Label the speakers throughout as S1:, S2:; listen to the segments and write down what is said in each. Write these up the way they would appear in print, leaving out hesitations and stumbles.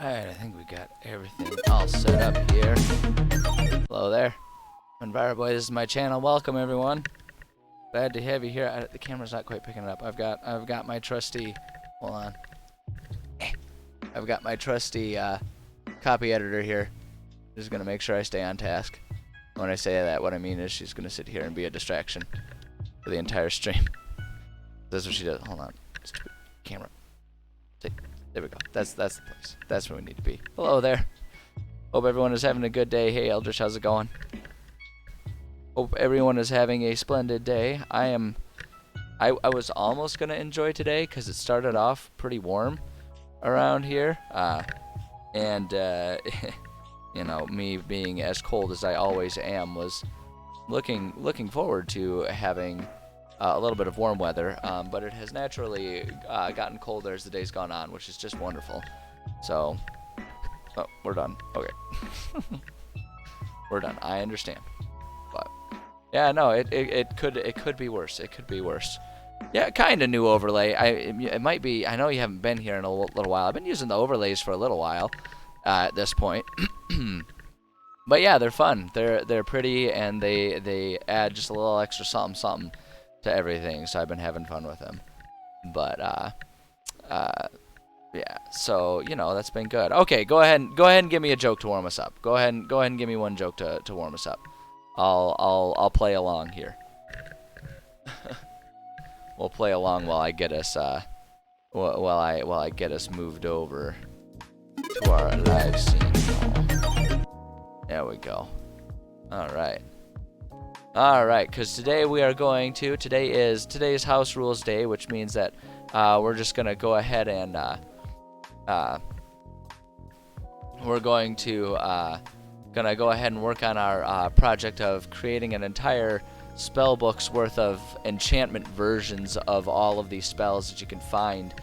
S1: Alright, I think we got everything all set up here. Hello there. Boy, this is my channel. Welcome everyone. Glad to have you here. The camera's not quite picking it up. I've got my trusty hold on. I've got my trusty copy editor here. Just gonna make sure I stay on task. When I say that, what I mean is she's gonna sit here and be a distraction for the entire stream. That's what she does. Hold on. Stupid camera. There we go. That's the place. That's where we need to be. Hello there. Hope everyone is having a good day. Hey Eldritch, how's it going? Hope everyone is having a splendid day. I was almost gonna enjoy today because it started off pretty warm around here. You know, me being as cold as I always am was looking forward to having a little bit of warm weather, but it has naturally gotten colder as the day's gone on, which is just wonderful. So, oh, we're done. Okay, we're done. I understand, but yeah, no, it could be worse. It could be worse. Yeah, kind of new overlay. It might be. I know you haven't been here in a little while. I've been using the overlays for a little while at this point. But yeah, they're fun. They're pretty, and they add just a little extra something to everything. So I've been having fun with them. But yeah. So you know that's been good. Okay, go ahead and give me a joke to warm us up. Go ahead and give me one joke to warm us up. I'll play along here. We'll play along while I get us while I get us moved over to our live scene. There we go. Alright, because today we are going to, today's house rules day, which means that we're just gonna go ahead and we're going to gonna go ahead and work on our project of creating an entire spell book's worth of enchantment versions of all of these spells that you can find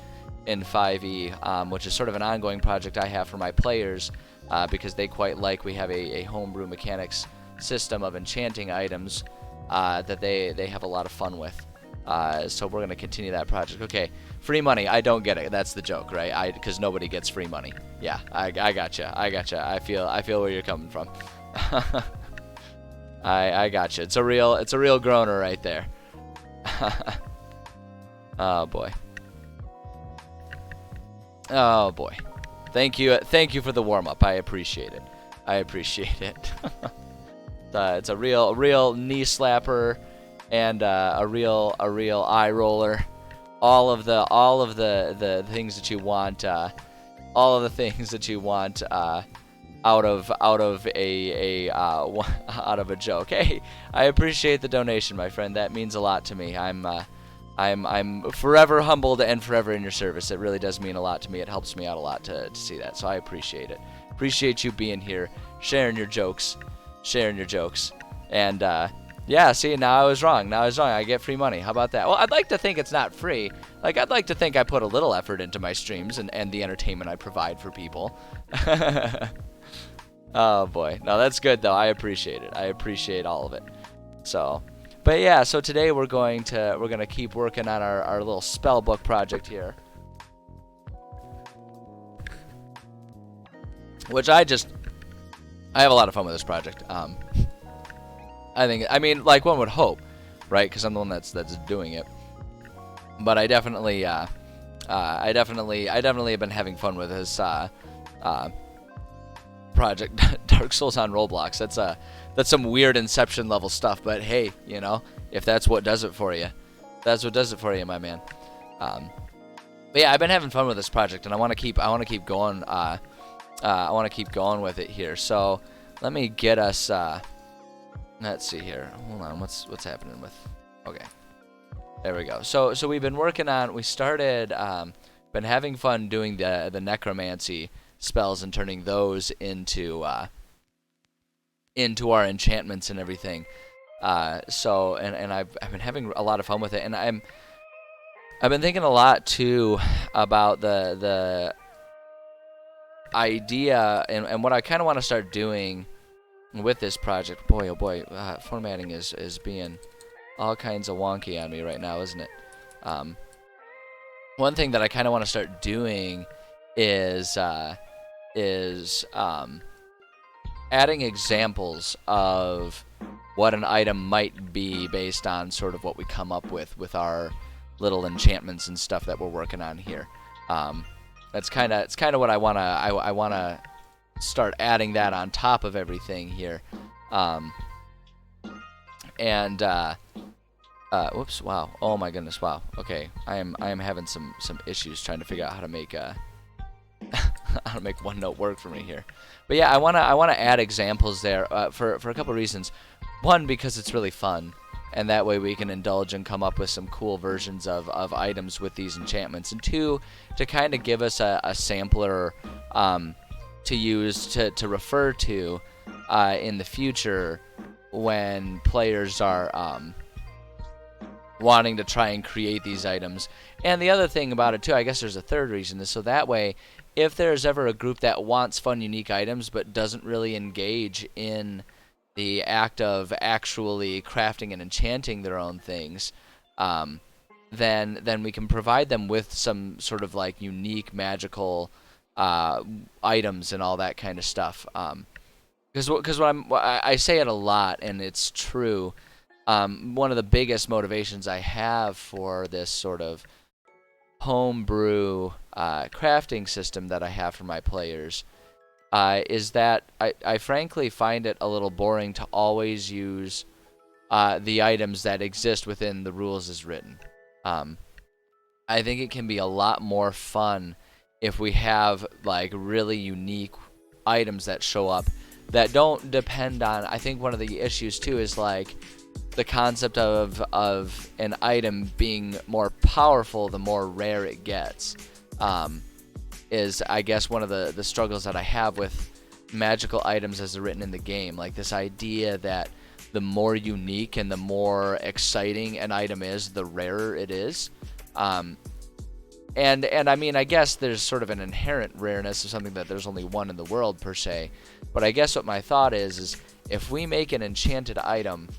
S1: in 5e, which is sort of an ongoing project I have for my players, because they quite like, we have a homebrew mechanics system of enchanting items that they have a lot of fun with. So we're going to continue that project. Okay, free money. I don't get it. That's the joke, right? Because nobody gets free money. Yeah, I gotcha. I feel where you're coming from. I gotcha. It's a real groaner right there. Oh boy. Oh boy. Thank you for the warm up. I appreciate it. It's a real knee slapper and a real eye roller. All of the things that you want. All of the things that you want out of a joke. Hey, I appreciate the donation, my friend. That means a lot to me. I'm forever humbled and forever in your service. It really does mean a lot to me. It helps me out a lot to see that. So I appreciate it. Appreciate you being here, sharing your jokes. And yeah, see, now I was wrong. I get free money. How about that? Well, I'd like to think it's not free. Like, I'd like to think I put a little effort into my streams and the entertainment I provide for people. Oh boy. No, that's good though. I appreciate it. I appreciate all of it. So, but yeah, so today we're gonna keep working on our little spell book project here. Which I have a lot of fun with this project. I mean, like one would hope, right? Because I'm the one that's doing it. But I definitely have been having fun with this project. Dark Souls on Roblox. That's some weird Inception level stuff. But hey, you know, if that's what does it for you, my man. But yeah, I've been having fun with this project, and I want to keep going. I want to keep going with it here. So let me get us. Let's see here. Hold on. What's happening with? Okay. There we go. So we've been working on. We started. Been having fun doing the necromancy spells and turning those into our enchantments and everything. So I've been having a lot of fun with it, and I've been thinking a lot too about the idea and what I kind of want to start doing with this project. Boy, oh boy, formatting is being all kinds of wonky on me right now, isn't it? One thing that I kind of want to start doing is is adding examples of what an item might be based on sort of what we come up with our little enchantments and stuff that we're working on here. It's kind of what I wanna start adding that on top of everything here. Whoops, wow, oh my goodness, wow. Okay, I am having some issues trying to figure out how to make how to make OneNote work for me here. But yeah, I wanna add examples there for a couple reasons. One, because it's really fun, and that way we can indulge and come up with some cool versions of items with these enchantments. And two, to kind of give us a sampler to use to refer to in the future when players are wanting to try and create these items. And the other thing about it too, I guess there's a third reason, is so that way if there's ever a group that wants fun, unique items but doesn't really engage in the act of actually crafting and enchanting their own things, then we can provide them with some sort of like unique magical items and all that kind of stuff. Because I say it a lot, and it's true. One of the biggest motivations I have for this sort of homebrew crafting system that I have for my players is that I frankly find it a little boring to always use the items that exist within the rules as written. I think it can be a lot more fun if we have like really unique items that show up that don't depend on. I think one of the issues too is like the concept of an item being more powerful the more rare it gets. Is I guess one of the struggles that I have with magical items as they're written in the game. Like this idea that the more unique and the more exciting an item is, the rarer it is. And I mean, I guess there's sort of an inherent rareness of something that there's only one in the world per se. But I guess what my thought is if we make an enchanted item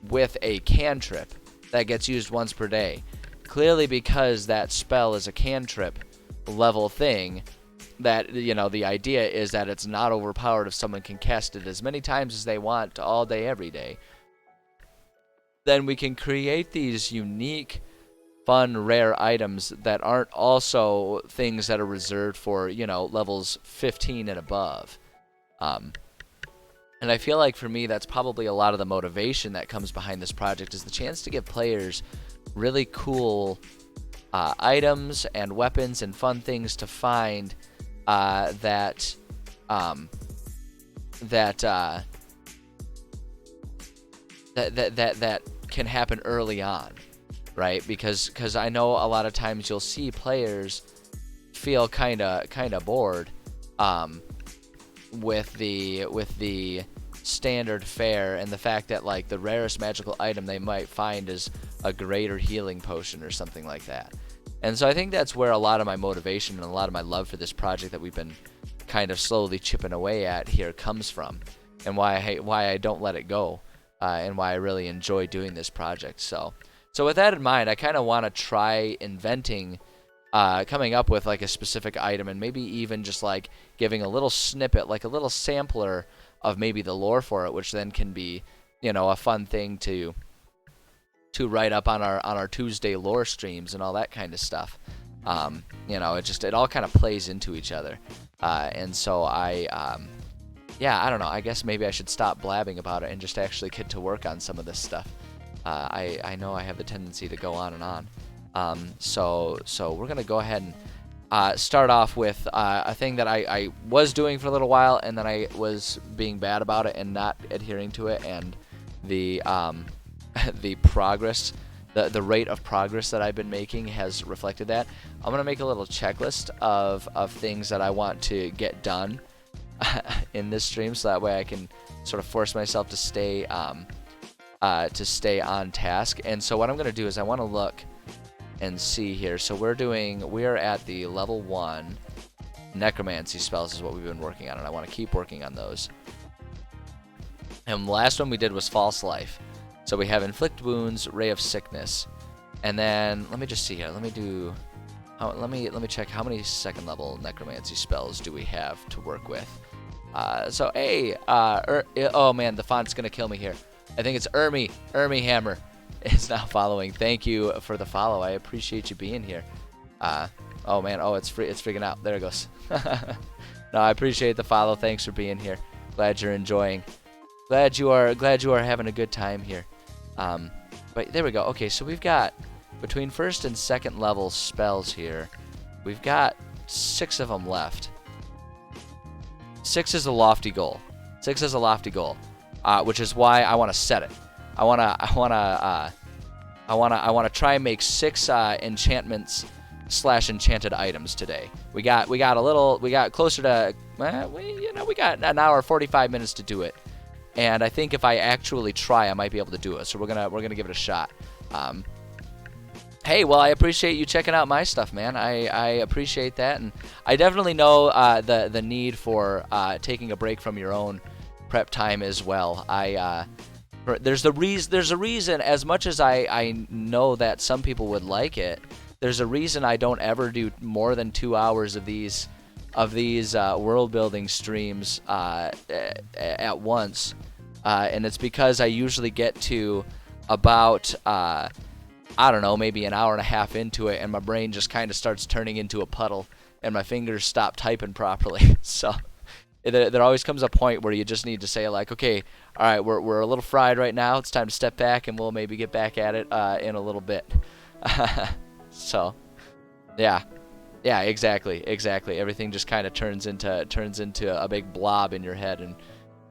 S1: with a cantrip that gets used once per day, clearly because that spell is a cantrip level thing, that, you know, the idea is that it's not overpowered if someone can cast it as many times as they want all day every day, then we can create these unique fun rare items that aren't also things that are reserved for, you know, levels 15 and above. And I feel like for me that's probably a lot of the motivation that comes behind this project, is the chance to give players really cool items and weapons and fun things to find that can happen early on, right? Because I know a lot of times you'll see players feel kind of bored with the standard fare, and the fact that like the rarest magical item they might find is a greater healing potion or something like that. And so I think that's where a lot of my motivation and a lot of my love for this project that we've been kind of slowly chipping away at here comes from, and why I don't let it go, and why I really enjoy doing this project. So with that in mind, I kind of want to try inventing, coming up with like a specific item, and maybe even just like giving a little snippet, like a little sampler of maybe the lore for it, which then can be, you know, a fun thing to write up on our Tuesday lore streams and all that kind of stuff. You know, it all kind of plays into each other. And so I don't know, I guess maybe I should stop blabbing about it and just actually get to work on some of this stuff. I know I have the tendency to go on and on. So we're going to go ahead and start off with a thing that I was doing for a little while, and then I was being bad about it and not adhering to it, and the the progress, the rate of progress that I've been making has reflected that. I'm going to make a little checklist of things that I want to get done in this stream, so that way I can sort of force myself to stay on task. And so what I'm going to do is I want to look and see here. So we're at the level 1 necromancy spells is what we've been working on, and I want to keep working on those. And the last one we did was false life. So we have inflict wounds, ray of sickness, and then let me just see here. Let me do Oh, let me check how many second level necromancy spells do we have to work with. So hey, oh man, the font's gonna kill me here. I think it's Ermi Hammer is now following. Thank you for the follow. I appreciate you being here. Oh man, oh it's freaking out. There it goes. No, I appreciate the follow. Thanks for being here. Glad you're enjoying. Glad you are having a good time here. But there we go. Okay, so we've got between first and second level spells here. We've got 6 of them left. 6 is a lofty goal. 6 is a lofty goal, which is why I want to set it. I want to try and make 6 enchantments / enchanted items today. We got closer to we got an hour 45 minutes to do it, and I think if I actually try, I might be able to do it. So we're gonna give it a shot. Hey, well, I appreciate you checking out my stuff, man. I appreciate that, and I definitely know the need for taking a break from your own prep time as well. There's a reason. As much as I know that some people would like it, there's a reason I don't ever do more than 2 hours of these world building streams at once, and it's because I usually get to about I don't know, maybe an hour and a half into it, and my brain just kind of starts turning into a puddle, and my fingers stop typing properly. So there always comes a point where you just need to say, like, okay, all right, we're a little fried right now. It's time to step back, and we'll maybe get back at it in a little bit. So, yeah, exactly. Everything just kind of turns into a big blob in your head, and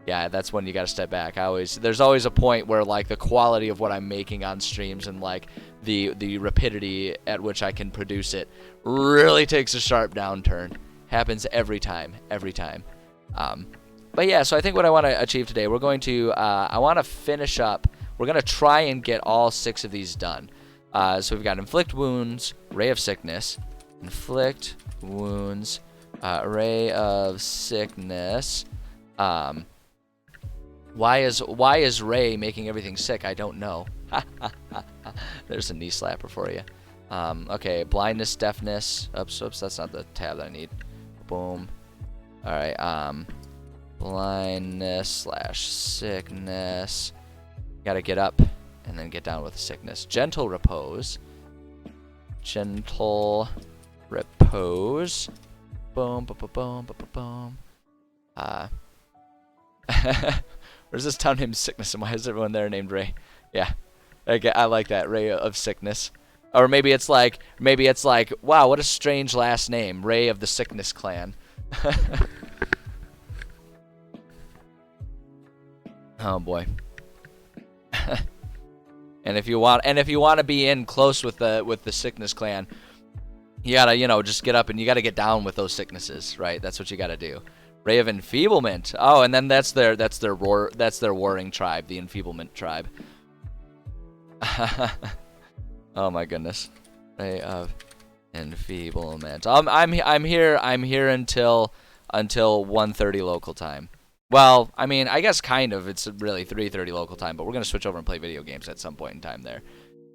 S1: yeah, that's when you got to step back. There's always a point where, like, the quality of what I'm making on streams and, like, the rapidity at which I can produce it really takes a sharp downturn. Happens every time. But yeah, so I think what I want to achieve today, we're going to I want to finish up. We're going to try and get all 6 of these done. So we've got Inflict Wounds, Ray of Sickness, Inflict Wounds, Ray of Sickness. Why is Ray making everything sick? I don't know. There's a knee slapper for you. Okay, blindness, deafness. Oops, that's not the tab that I need. Boom. All right. Blindness / sickness. Gotta get up and then get down with sickness. Gentle repose. Gentle repose. Boom, boom, boom, boom, boom, boom. Where's this town named Sickness, and why is everyone there named Ray? Yeah, I like that, Ray of Sickness. Or maybe it's like, wow, what a strange last name, Ray of the Sickness Clan. Oh boy. And if you want to be in close with the Sickness Clan, you gotta just get up and you gotta get down with those sicknesses, right? That's what you gotta do. Ray of Enfeeblement. Oh, and then that's their warring tribe, the Enfeeblement tribe. Oh my goodness. Ray of Enfeeblement. I'm here until 1:30 local time. Well, I mean, I guess kind of. It's really 3:30 local time, but we're gonna switch over and play video games at some point in time there.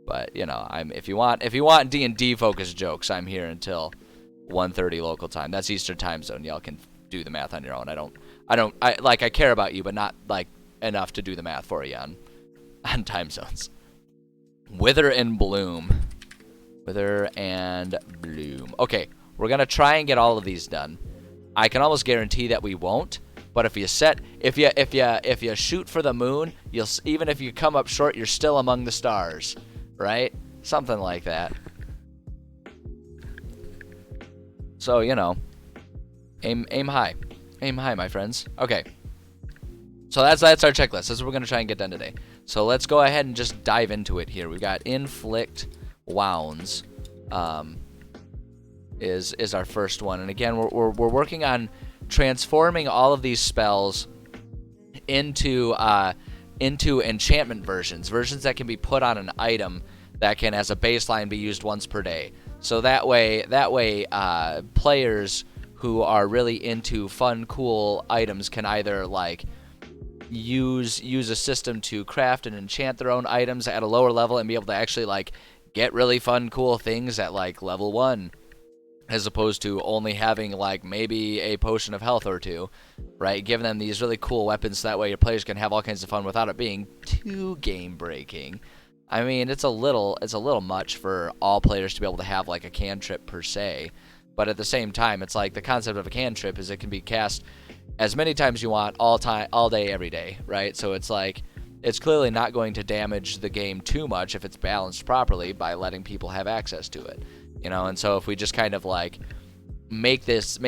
S1: But if you want D&D focused jokes, I'm here until 1:30 local time. That's Eastern time zone. Y'all can do the math on your own. I care about you, but not like enough to do the math for you on time zones. Wither and Bloom. Wither and Bloom. Okay, we're gonna try and get all of these done. I can almost guarantee that we won't. But if you shoot for the moon, even if you come up short, you're still among the stars, right? Something like that. So aim high, my friends. Okay. So that's our checklist. That's what we're gonna try and get done today. So let's go ahead and just dive into it here. We've got Inflict Wounds, is our first one, and again we're working on transforming all of these spells into enchantment versions that can be put on an item that can, as a baseline, be used once per day. So that way, players who are really into fun, cool items can either like use a system to craft and enchant their own items at a lower level and be able to actually like get really fun, cool things at like level 1, as opposed to only having like maybe a potion of health or two, right? Give them these really cool weapons so that way your players can have all kinds of fun without it being too game breaking. I mean, it's a little much for all players to be able to have like a cantrip per se, but at the same time, it's like the concept of a cantrip is it can be cast as many times you want, all day, every day, right? So it's like it's clearly not going to damage the game too much if it's balanced properly by letting people have access to it, you know. And so if we just kind of like make these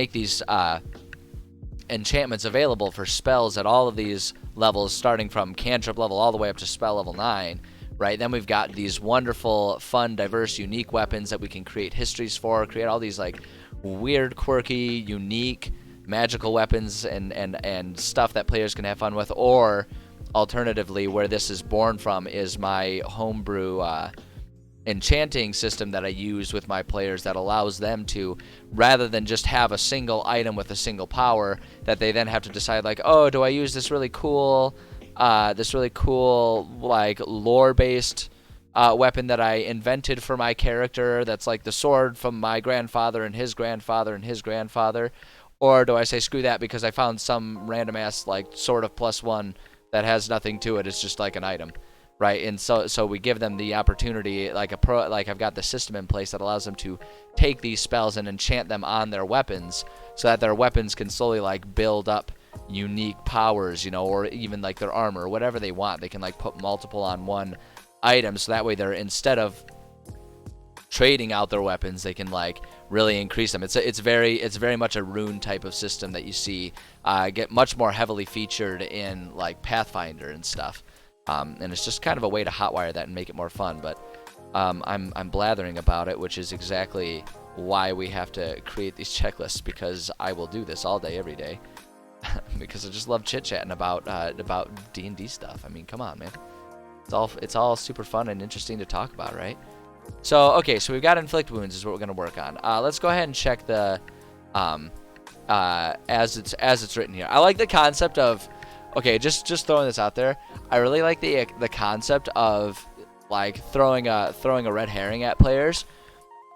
S1: enchantments available for spells at all of these levels, starting from cantrip level all the way up to spell level 9, right? Then we've got these wonderful, fun, diverse, unique weapons that we can create histories for, create all these like weird, quirky, unique magical weapons and stuff that players can have fun with. Or alternatively, where this is born from is my homebrew enchanting system that I use with my players that allows them to, rather than just have a single item with a single power that they then have to decide like, oh, do I use this really cool like lore-based weapon that I invented for my character that's like the sword from my grandfather and his grandfather and his grandfather, or do I say screw that because I found some random ass like sword of +1 that has nothing to it, it's just like an item, right? And so we give them the opportunity, like I've got the system in place that allows them to take these spells and enchant them on their weapons so that their weapons can slowly like build up unique powers, you know, or even like their armor or whatever they want. They can like put multiple on one item, so that way they're, instead of trading out their weapons, they can like really increase them. It's very much a rune type of system that you see get much more heavily featured in like Pathfinder and stuff. And it's just kind of a way to hotwire that and make it more fun. But I'm blathering about it, which is exactly why we have to create these checklists, because I will do this all day, every day, because I just love chit-chatting about D&D stuff. I mean, come on, man. It's all super fun and interesting to talk about, right? So, okay, so we've got inflict wounds is what we're going to work on. Let's go ahead and check the as it's written here. I like the concept of, okay, just throwing this out there. I really like the concept of like throwing a red herring at players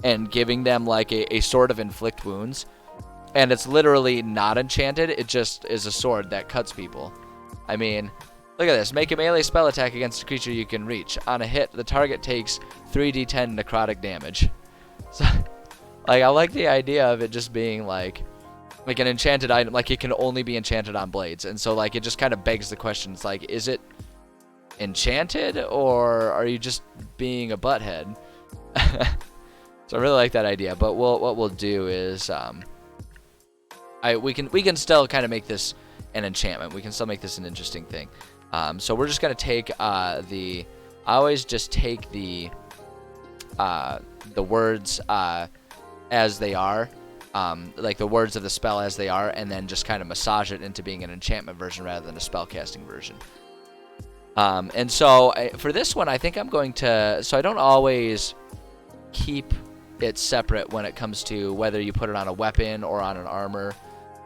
S1: and giving them like a sword of inflict wounds, and it's literally not enchanted. It just is a sword that cuts people. I mean, look at this. Make a melee spell attack against a creature you can reach. On a hit, the target takes 3d10 necrotic damage. So, like, I like the idea of it just being like an enchanted item. Like, it can only be enchanted on blades. And so, like, it just kind of begs the question. It's like, is it enchanted, or are you just being a butthead? So I really like that idea. But what we'll do is we can still kind of make this an enchantment. We can still make this an interesting thing. So we're just gonna take I always just take the words as they are, like the words of the spell as they are, and then just kind of massage it into being an enchantment version rather than a spellcasting version. And so for this one, I think I'm going to, so I don't always keep it separate when it comes to whether you put it on a weapon or on an armor,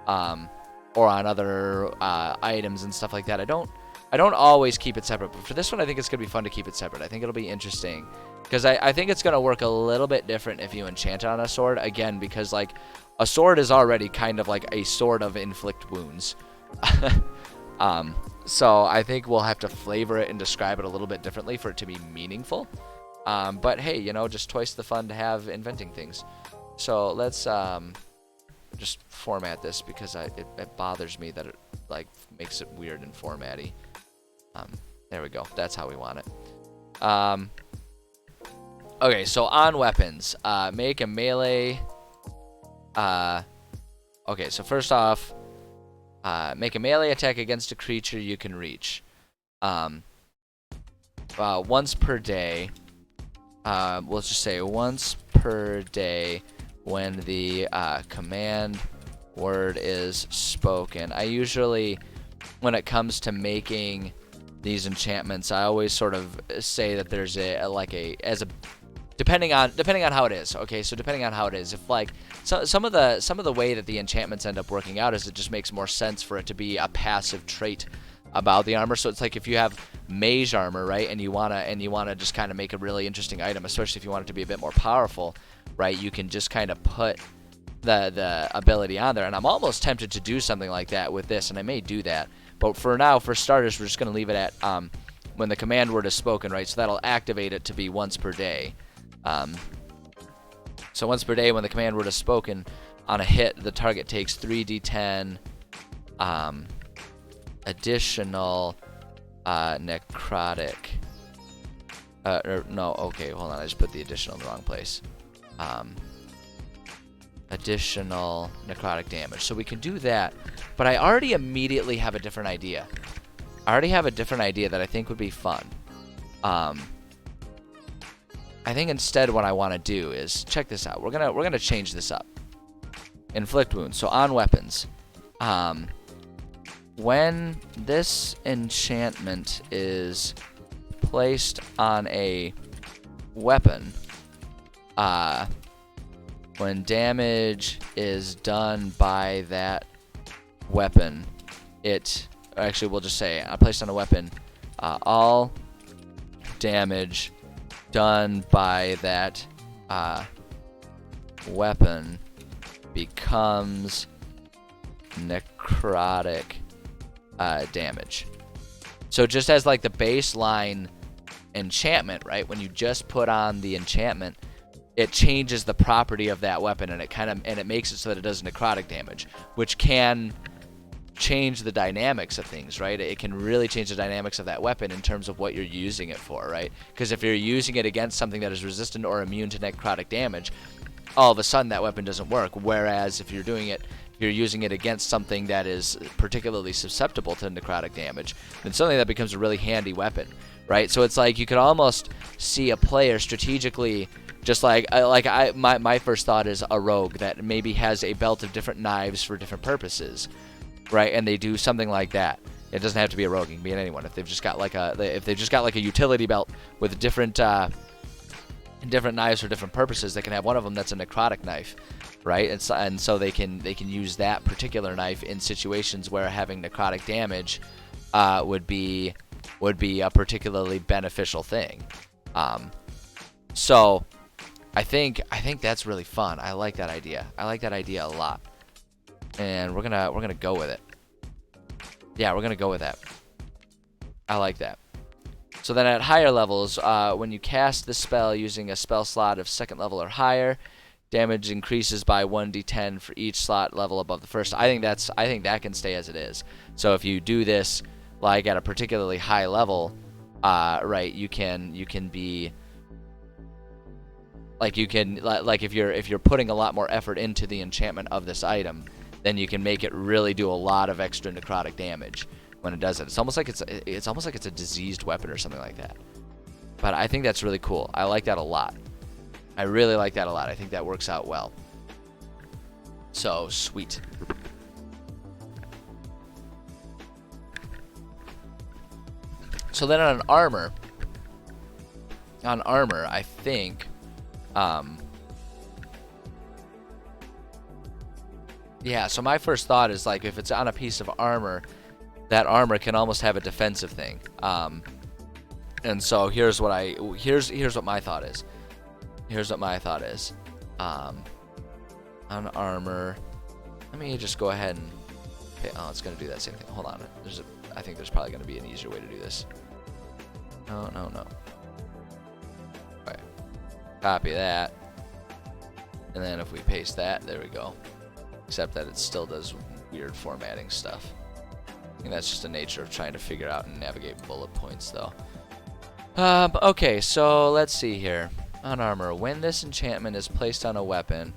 S1: or on other items and stuff like that. I don't always keep it separate, but for this one, I think it's going to be fun to keep it separate. I think it'll be interesting, because I think it's going to work a little bit different if you enchant it on a sword, again, because, like, a sword is already kind of like a sword of inflict wounds. So I think we'll have to flavor it and describe it a little bit differently for it to be meaningful. But hey, you know, just twice the fun to have inventing things. So let's just format this, because it bothers me that it, like, makes it weird and formatty. There we go. That's how we want it. Okay, so on weapons, make a melee. Okay, so first off, make a melee attack against a creature you can reach. Once per day. We'll just say once per day when the command word is spoken. I usually, when it comes to making these enchantments, I always sort of say that there's depending on how it is. Okay, so depending on how it is, if like some of the way that the enchantments end up working out is it just makes more sense for it to be a passive trait about the armor. So it's like if you have mage armor, right, and you wanna just kind of make a really interesting item, especially if you want it to be a bit more powerful, right, you can just kind of put the ability on there. And I'm almost tempted to do something like that with this, and I may do that. But for now, for starters, we're just going to leave it at when the command word is spoken, right? So that'll activate it to be once per day. So once per day, when the command word is spoken, on a hit, the target takes 3d10 additional necrotic. No, okay, hold on. I just put the additional in the wrong place. Additional necrotic damage. So we can do that, but I already immediately have a different idea. I already have a different idea that I think would be fun. I think instead what I want to do is check this out. We're gonna change this up. Inflict wounds. So on weapons, when this enchantment is placed on a weapon, when damage is done by that weapon, actually we'll just say placed on a weapon, all damage done by that weapon becomes necrotic damage. So just as like the baseline enchantment, right? When you just put on the enchantment, it changes the property of that weapon, and it makes it so that it does necrotic damage, which can change the dynamics of things, right? It can really change the dynamics of that weapon in terms of what you're using it for, right? Because if you're using it against something that is resistant or immune to necrotic damage, all of a sudden that weapon doesn't work. Whereas if you're using it against something that is particularly susceptible to necrotic damage, then suddenly that becomes a really handy weapon, right? So it's like you could almost see a player strategically, just my first thought is a rogue that maybe has a belt of different knives for different purposes, right? And they do something like that. It doesn't have to be a rogue; it can be anyone. If they've just got like a utility belt with different knives for different purposes, they can have one of them that's a necrotic knife, right? And so they can use that particular knife in situations where having necrotic damage would be a particularly beneficial thing. So I think that's really fun. I like that idea. I like that idea a lot. And we're gonna go with it. Yeah, we're gonna go with that. I like that. So then at higher levels, when you cast the spell using a spell slot of 2nd level or higher, damage increases by 1d10 for each slot level above the first. I think that can stay as it is. So if you do this like at a particularly high level, right, you can be like if you're putting a lot more effort into the enchantment of this item, then you can make it really do a lot of extra necrotic damage when it does it. It's almost like it's a diseased weapon or something like that. But I think that's really cool. I like that a lot. I really like that a lot. I think that works out well. So sweet. So then on armor, I think yeah, so my first thought is like if it's on a piece of armor, that armor can almost have a defensive thing. And so here's what my thought is. On armor, let me just go ahead and it's going to do that same thing. Hold on. I think there's probably going to be an easier way to do this. No. Okay. Copy that. And then if we paste that, there we go. Except that it still does weird formatting stuff. I think that's just the nature of trying to figure out and navigate bullet points, though. Okay, so let's see here. On armor, when this enchantment is placed on a weapon,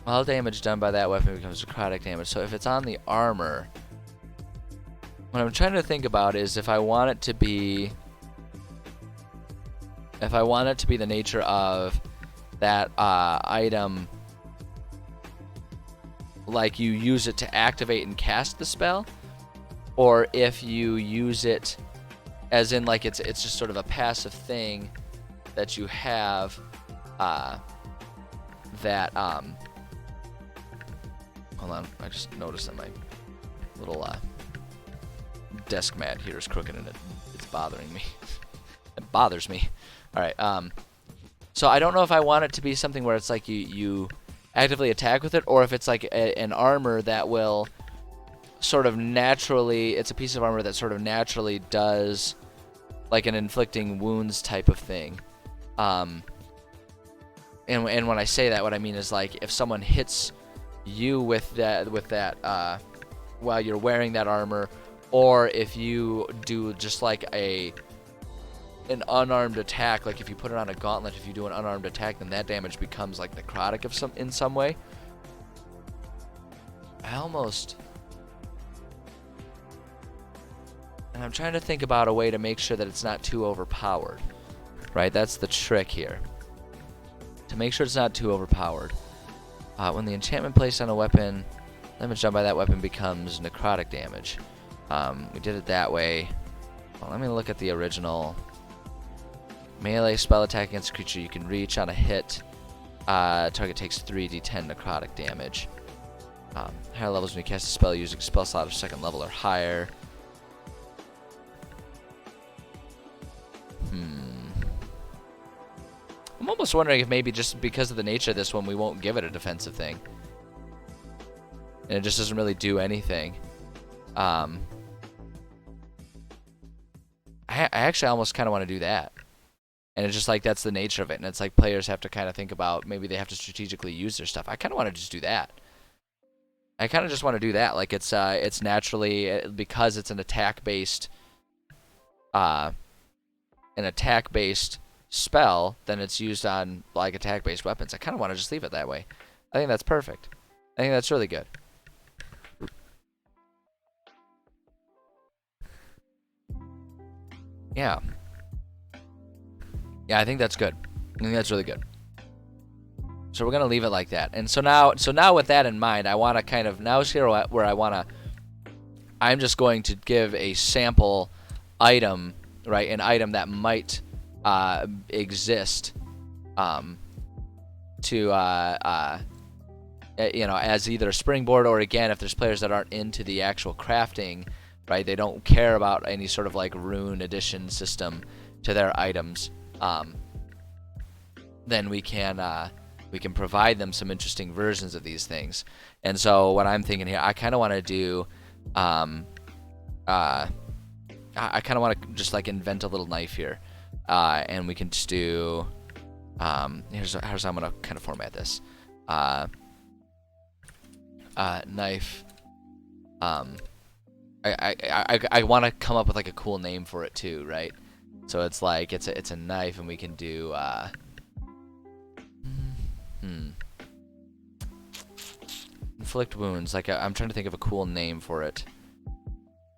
S1: all damage done by that weapon becomes necrotic damage. So if it's on the armor, what I'm trying to think about is if I want it to be the nature of that item, like you use it to activate and cast the spell, or if you use it as in like it's just sort of a passive thing that you have that hold on, I just noticed that my little desk mat here is crooked and it's bothering me. It bothers me. All right, so I don't know if I want it to be something where it's like you actively attack with it, or if it's like an armor that will sort of naturally, it's a piece of armor that sort of naturally does like an inflicting wounds type of thing. And when I say that, what I mean is like if someone hits you with that while you're wearing that armor, or if you do just like an unarmed attack, like if you put it on a gauntlet, if you do an unarmed attack, then that damage becomes like necrotic in some way. And I'm trying to think about a way to make sure that it's not too overpowered. Right? That's the trick here. To make sure it's not too overpowered. When the enchantment placed on a weapon, damage done by that weapon becomes necrotic damage. We did it that way. Well, let me look at the original. Melee spell attack against a creature you can reach on a hit. Target takes 3d10 necrotic damage. Higher levels when you cast a spell using a spell slot of 2nd level or higher. I'm almost wondering if maybe just because of the nature of this one, we won't give it a defensive thing. And it just doesn't really do anything. I actually almost kind of want to do that. And it's just like that's the nature of it. And it's like players have to kind of think about maybe they have to strategically use their stuff. I kind of want to just do that. I kind of just want to do that. Like it's naturally, because it's an attack-based spell, then it's used on like attack-based weapons. I kind of want to just leave it that way. I think that's perfect. I think that's really good. Yeah. Yeah, I think that's good. I think that's really good. So we're gonna leave it like that. And so now with that in mind, I want to kind of now's here where I'm just going to give a sample item, right? An item that might exist as either a springboard, or again, if there's players that aren't into the actual crafting, right? They don't care about any sort of like rune addition system to their items. Then we can provide them some interesting versions of these things. And so what I'm thinking here, I kind of want to do, I kind of want to just like invent a little knife here, and we can just do. Here's how I'm gonna kind of format this. Knife. I want to come up with like a cool name for it too, right? So it's like it's a knife, and we can do. Inflict wounds. Like I'm trying to think of a cool name for it.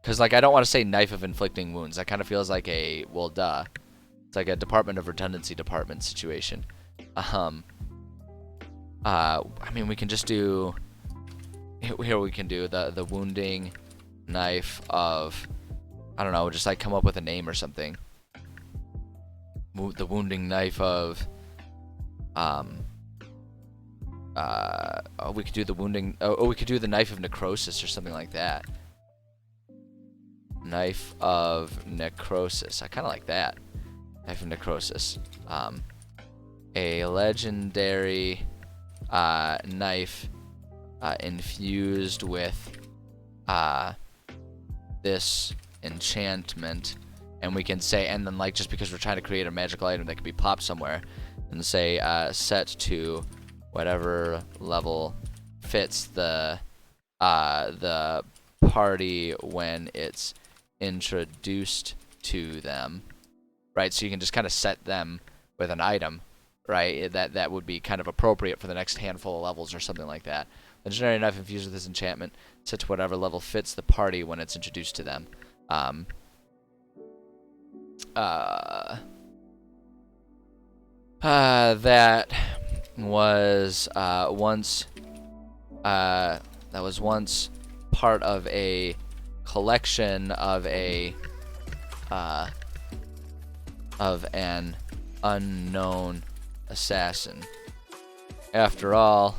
S1: Cause like I don't want to say knife of inflicting wounds. That kind of feels like a duh. It's like a Department of Redundancy department situation. I mean, we can just do. Here we can do the wounding knife of. I don't know. Just like come up with a name or something. The wounding knife of. We could do the wounding. We could do the knife of necrosis or something like that. Knife of necrosis. I kind of like that. Knife of necrosis. A legendary knife infused with this enchantment, and we can say, and then like just because we're trying to create a magical item that can be popped somewhere, and say set to whatever level fits the party when it's introduced to them, right? So you can just kind of set them with an item, right? That would be kind of appropriate for the next handful of levels or something like that. Legendary knife infused with this enchantment set to whatever level fits the party when it's introduced to them. That was once part of a collection of an unknown assassin. After all,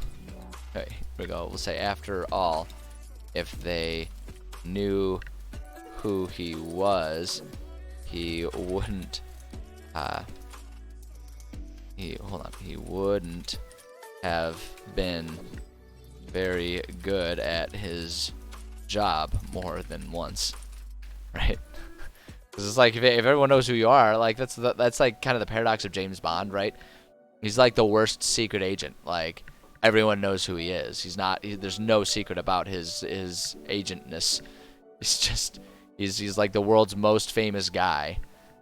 S1: okay, here we go. We'll say after all, if they knew who he was, he wouldn't. He wouldn't have been very good at his job more than once, right? Because it's like if everyone knows who you are, like that's like kind of the paradox of James Bond, right? He's like the worst secret agent. Like everyone knows who he is. He's not. There's no secret about his agentness. He's like the world's most famous guy,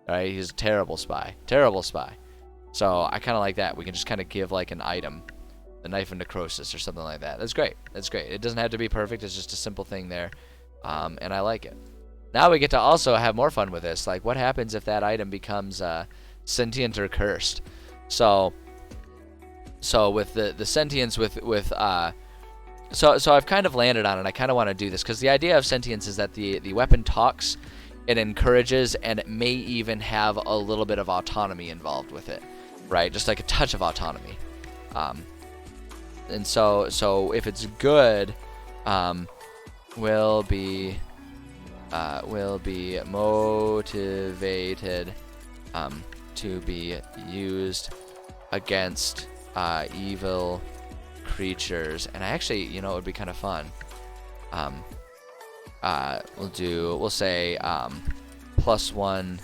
S1: right? He's a terrible spy. Terrible spy. So I kind of like that. We can just kind of give like an item, the knife of necrosis or something like that. That's great. That's great. It doesn't have to be perfect. It's just a simple thing there, and I like it. Now we get to also have more fun with this. Like, what happens if that item becomes sentient or cursed? So with the sentience so I've kind of landed on it. I kind of want to do this because the idea of sentience is that the weapon talks, it encourages, and it may even have a little bit of autonomy involved with it, right? Just like a touch of autonomy. And so if it's good, will be motivated to be used against evil creatures. And I actually, it would be kind of fun. We'll say +1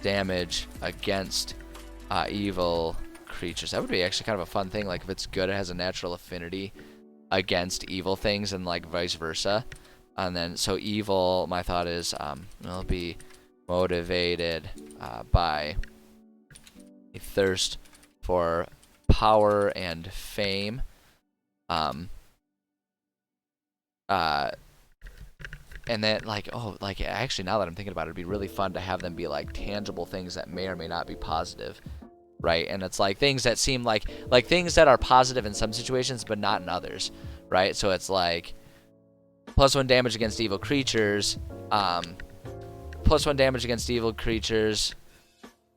S1: damage against evil creatures. That would be actually kind of a fun thing. Like if it's good, it has a natural affinity against evil things, and like vice versa. And then so evil, my thought is will be motivated by a thirst for power and fame. And then actually now that I'm thinking about it, it'd be really fun to have them be like tangible things that may or may not be positive, right? And it's like things that seem like things that are positive in some situations but not in others, right? So it's like +1 damage against evil creatures, +1 damage against evil creatures,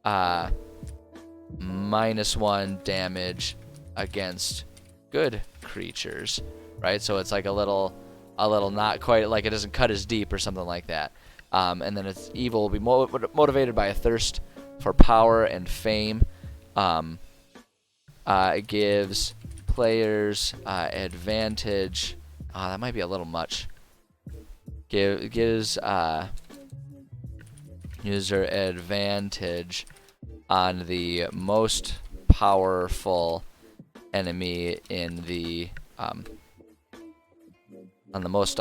S1: -1 damage against good creatures, right? So it's like a little not quite, like it doesn't cut as deep or something like that. And then it's evil will be motivated by a thirst for power and fame. It gives players advantage. That might be a little much. Gives user advantage on the most powerful enemy in the on the most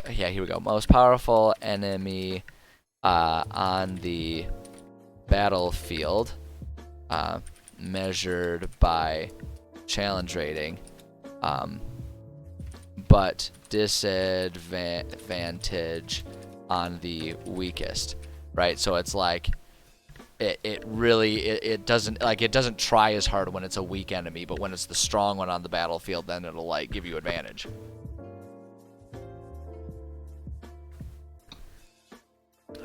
S1: here we go, most powerful enemy on the battlefield, measured by challenge rating, but disadvantage on the weakest, right? So it's like it doesn't try as hard when it's a weak enemy, but when it's the strong one on the battlefield, then it'll like give you advantage.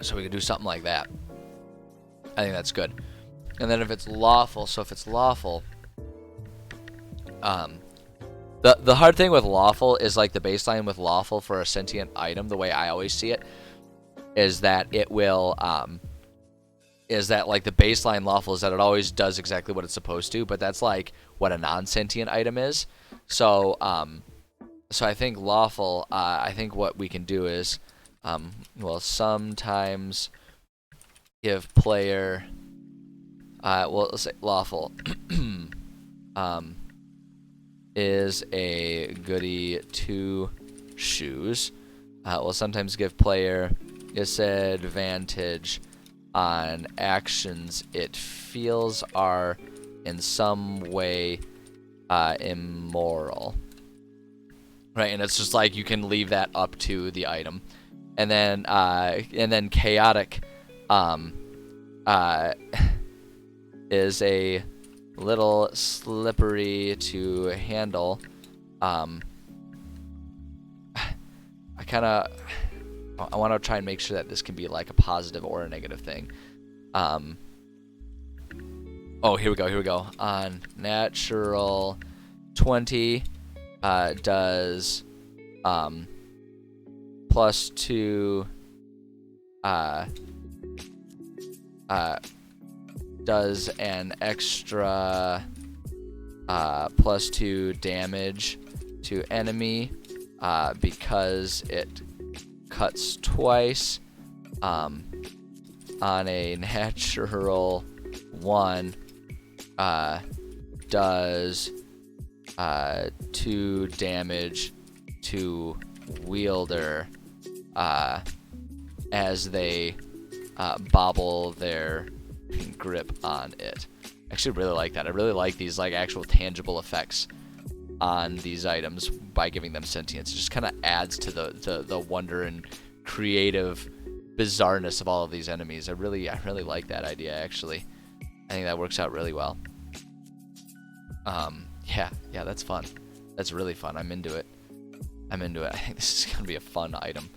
S1: So we could do something like that. I think that's good. And then if it's lawful, the hard thing with lawful is like the baseline with lawful for a sentient item, the way I always see it, is that it will is that like the baseline lawful is that it always does exactly what it's supposed to, but that's like what a non-sentient item is. So so I think lawful, I think what we can do is sometimes give player let's say lawful is a goody 2 shoes. Will sometimes give player disadvantage on actions it feels are in some way immoral, right? And it's just like you can leave that up to the item. And then chaotic is a little slippery to handle. I want to try and make sure that this can be like a positive or a negative thing. Here we go. On natural 20 does +2 does an extra +2 damage to enemy because it cuts twice. On a natural 1, does 2 damage to wielder as they bobble their grip on it. I actually really like that. I really like these like actual tangible effects on these items by giving them sentience. It just kind of adds to the wonder and creative bizarreness of all of these enemies. I really like that idea, actually. I think that works out really well. Yeah, that's fun. That's really fun. I'm into it. I think this is gonna be a fun item,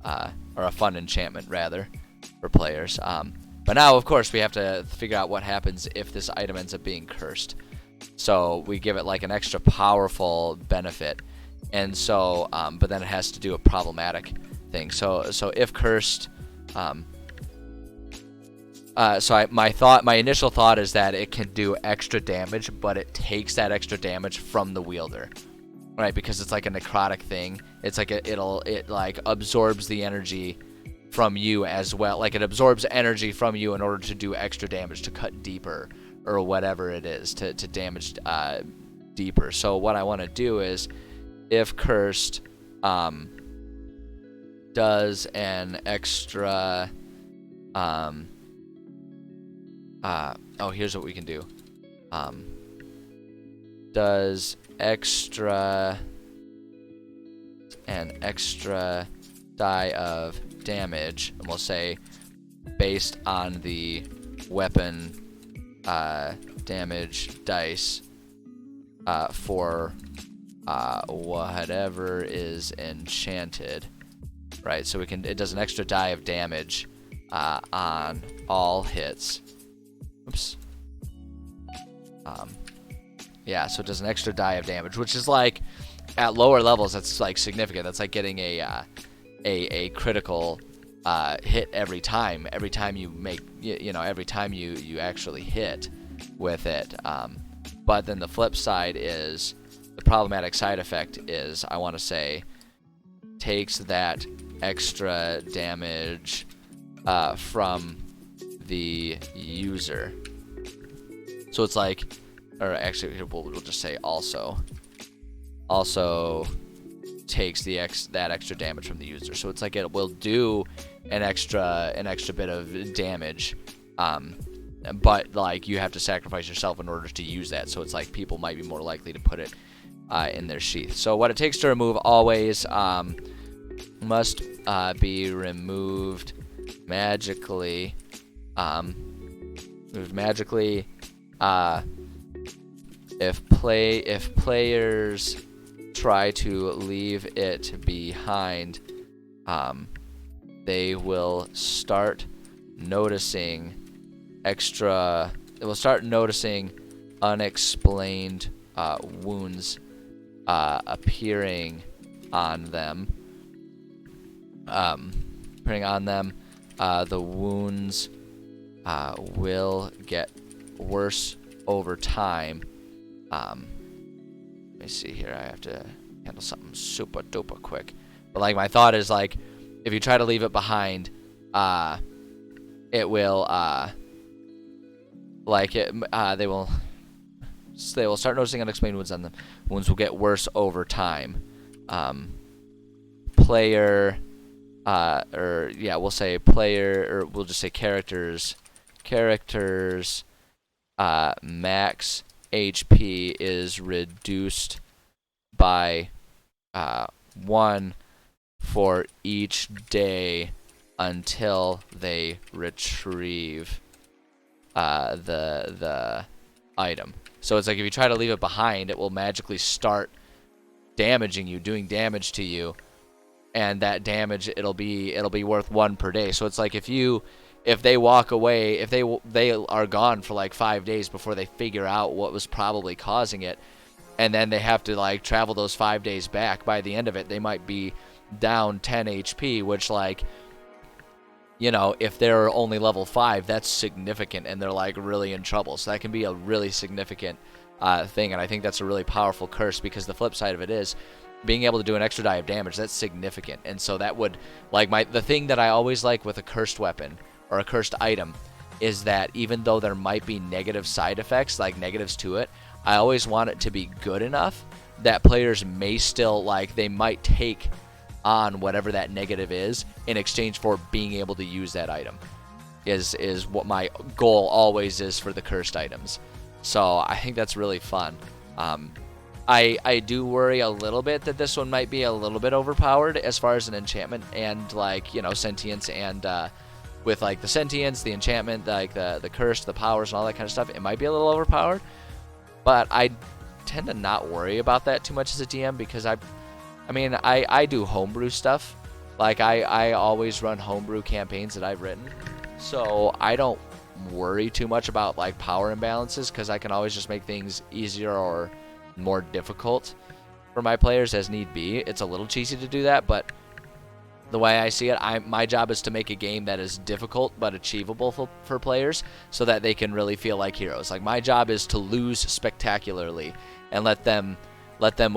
S1: or a fun enchantment rather, for players. But now, of course, we have to figure out what happens if this item ends up being cursed. So we give it like an extra powerful benefit, and so, but then it has to do a problematic thing. So if cursed, my initial thought is that it can do extra damage, but it takes that extra damage from the wielder, right? Because it's like a necrotic thing. It's like it like absorbs the energy from you as well. Like it absorbs energy from you in order to do extra damage, to cut deeper, or whatever it is, to damage deeper. So what I want to do is, if cursed, does an extra here's what we can do. Does an extra die of damage, and we'll say based on the weapon damage dice for whatever is enchanted, right? So it does an extra die of damage on all hits. Oops. Yeah, so it does an extra die of damage, which is like, at lower levels, that's like significant. That's like getting a critical hit every time you make, every time you actually hit with it. But then the flip side is, the problematic side effect is, I want to say, takes that extra damage from the user. So it's like, or actually we'll just say also takes that extra damage from the user. So it's like it will do an extra bit of damage, but like you have to sacrifice yourself in order to use that. So it's like people might be more likely to put it in their sheath. So what it takes to remove always must be removed magically. If players try to leave it behind, they will start noticing unexplained wounds appearing on them. The wounds will get worse over time. Let me see here. I have to handle something super duper quick. But like, my thought is like, if you try to leave it behind, it will they will start noticing unexplained wounds on them. Wounds will get worse over time. We'll say player, or we'll just say characters max HP is reduced by 1 for each day until they retrieve the item. So it's like, if you try to leave it behind, it will magically start damaging you, doing damage to you, and that damage, it'll be worth 1 per day. So it's like, if they walk away, if they are gone for like 5 days before they figure out what was probably causing it, and then they have to like travel those 5 days back, by the end of it they might be down 10 HP, which, like, if they're only level 5, that's significant, and they're like really in trouble. So that can be a really significant thing, and I think that's a really powerful curse, because the flip side of it is being able to do an extra die of damage. That's significant, and so that would, like, the thing that I always like with a cursed weapon or a cursed item is that even though there might be negative side effects, like negatives to it, I always want it to be good enough that players may still, like, they might take on whatever that negative is in exchange for being able to use that item, is what my goal always is for the cursed items. So I think that's really fun. I do worry a little bit that this one might be a little bit overpowered as far as an enchantment and, like, you know, sentience, and with, like, the sentience, the enchantment, like the curse, the powers, and all that kind of stuff, it might be a little overpowered. But I tend to not worry about that too much as a DM, because I do homebrew stuff. Like, I always run homebrew campaigns that I've written, so I don't worry too much about, like, power imbalances, because I can always just make things easier or more difficult for my players as need be. It's a little cheesy to do that, but the way I see it, my job is to make a game that is difficult but achievable for players, so that they can really feel like heroes. Like, my job is to lose spectacularly and let them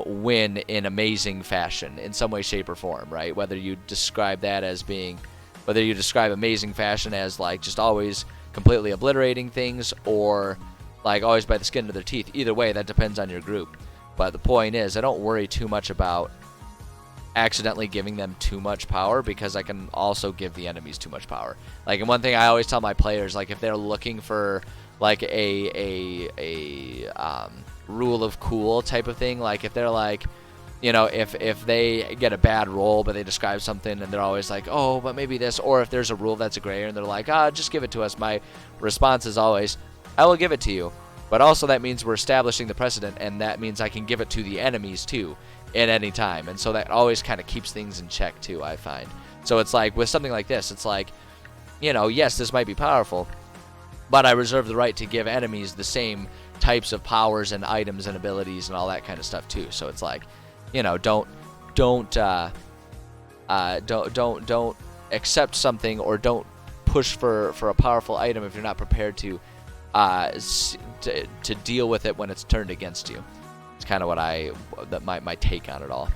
S1: win in amazing fashion in some way, shape, or form, right? Whether you describe amazing fashion as, like, just always completely obliterating things, or, like, always by the skin of their teeth. Either way, that depends on your group. But the point is, I don't worry too much about accidentally giving them too much power, because I can also give the enemies too much power. Like, and one thing I always tell my players, like, if they're looking for, like, a rule of cool type of thing, like, if they're like, you know, if they get a bad roll but they describe something and they're always like, oh, but maybe this, or if there's a rule that's a gray area and they're like, just give it to us, my response is always, I will give it to you, but also that means we're establishing the precedent, and that means I can give it to the enemies too at any time, and so that always kind of keeps things in check too, I find. So it's like with something like this, it's like, you know, yes, this might be powerful, but I reserve the right to give enemies the same types of powers and items and abilities and all that kind of stuff too. So it's like, you know, don't accept something, or don't push for a powerful item if you're not prepared to deal with it when it's turned against you. It's kind of what my take on it all.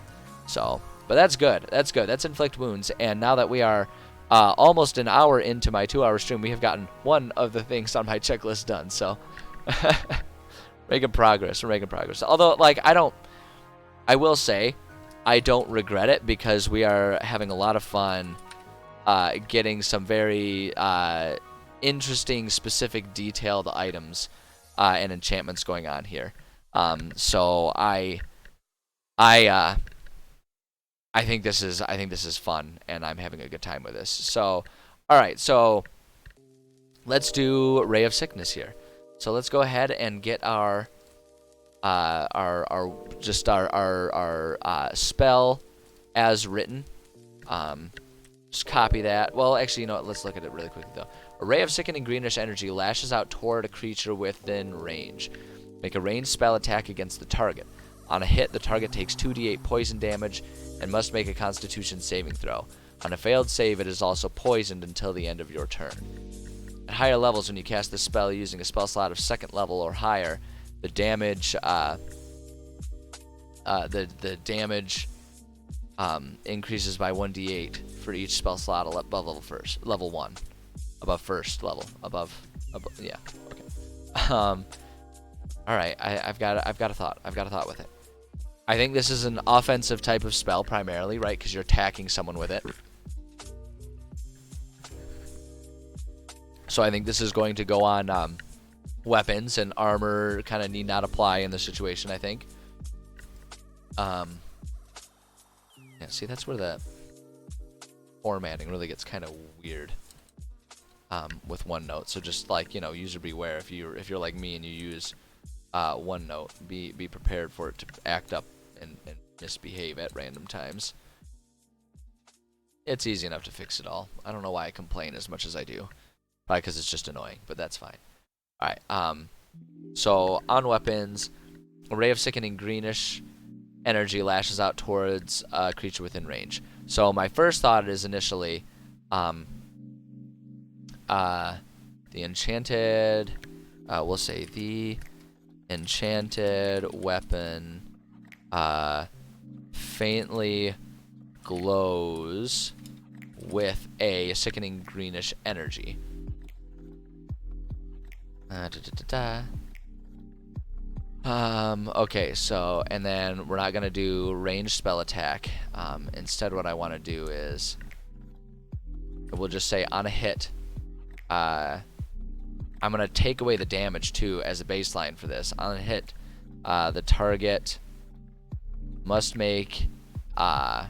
S1: So, but that's good. That's inflict wounds. And now that we are almost an hour into my 2-hour stream, we have gotten one of the things on my checklist done. So, making progress. We're making progress. Although, like, I will say, I don't regret it, because we are having a lot of fun getting some very interesting, specific, detailed items and enchantments going on here. So I think this is fun, and I'm having a good time with this. So, all right, so let's do Ray of Sickness here. So let's go ahead and get our spell as written. Just copy that. Well, actually, you know what? Let's look at it really quickly though. A ray of sickening greenish energy lashes out toward a creature within range. Make a ranged spell attack against the target. On a hit, the target takes 2d8 poison damage and must make a Constitution saving throw. On a failed save, it is also poisoned until the end of your turn. At higher levels, when you cast this spell using a spell slot of 2nd level or higher, the damage increases by 1d8 for each spell slot above level 1, above first level, above yeah. Okay. All right, I've got a thought. I've got a thought with it. I think this is an offensive type of spell primarily, right? Because you're attacking someone with it. So I think this is going to go on weapons, and armor kind of need not apply in this situation, I think. Yeah, see, that's where the formatting really gets kind of weird with OneNote. So just, like, you know, user beware. If you're like me and you use OneNote, be prepared for it to act up and misbehave at random times. It's easy enough to fix it all. I don't know why I complain as much as I do. Probably because it's just annoying, but that's fine. Alright, so on weapons, a ray of sickening greenish energy lashes out towards a creature within range. So my first thought is initially the enchanted, we'll say the Enchanted Weapon faintly glows with a sickening greenish energy. Okay, so, and then we're not gonna do ranged spell attack. Instead what I want to do is, we'll just say on a hit, I'm gonna take away the damage too as a baseline for this. On a hit, the target must make, on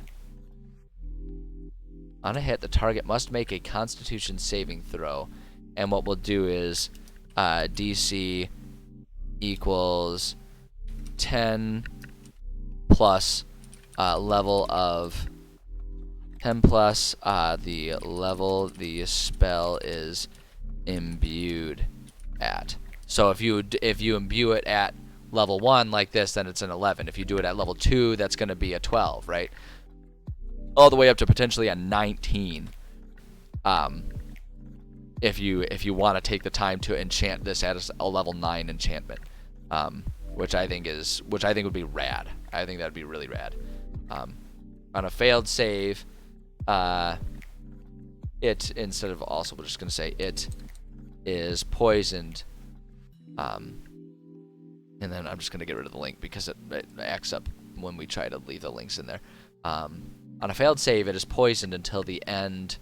S1: a hit, the target must make a Constitution saving throw, and what we'll do is, DC equals 10 plus level of 10 plus the level the spell is imbued at. So if you imbue it at level 1 like this, then it's an 11. If you do it at level 2, that's going to be a 12, right? All the way up to potentially a 19. If you want to take the time to enchant this as a level 9 enchantment, which I think would be rad. I think that'd be really rad. On a failed save, it, instead of also, we're just gonna say it is poisoned. And then I'm just gonna get rid of the link because it acts up when we try to leave the links in there. On a failed save, it is poisoned until the end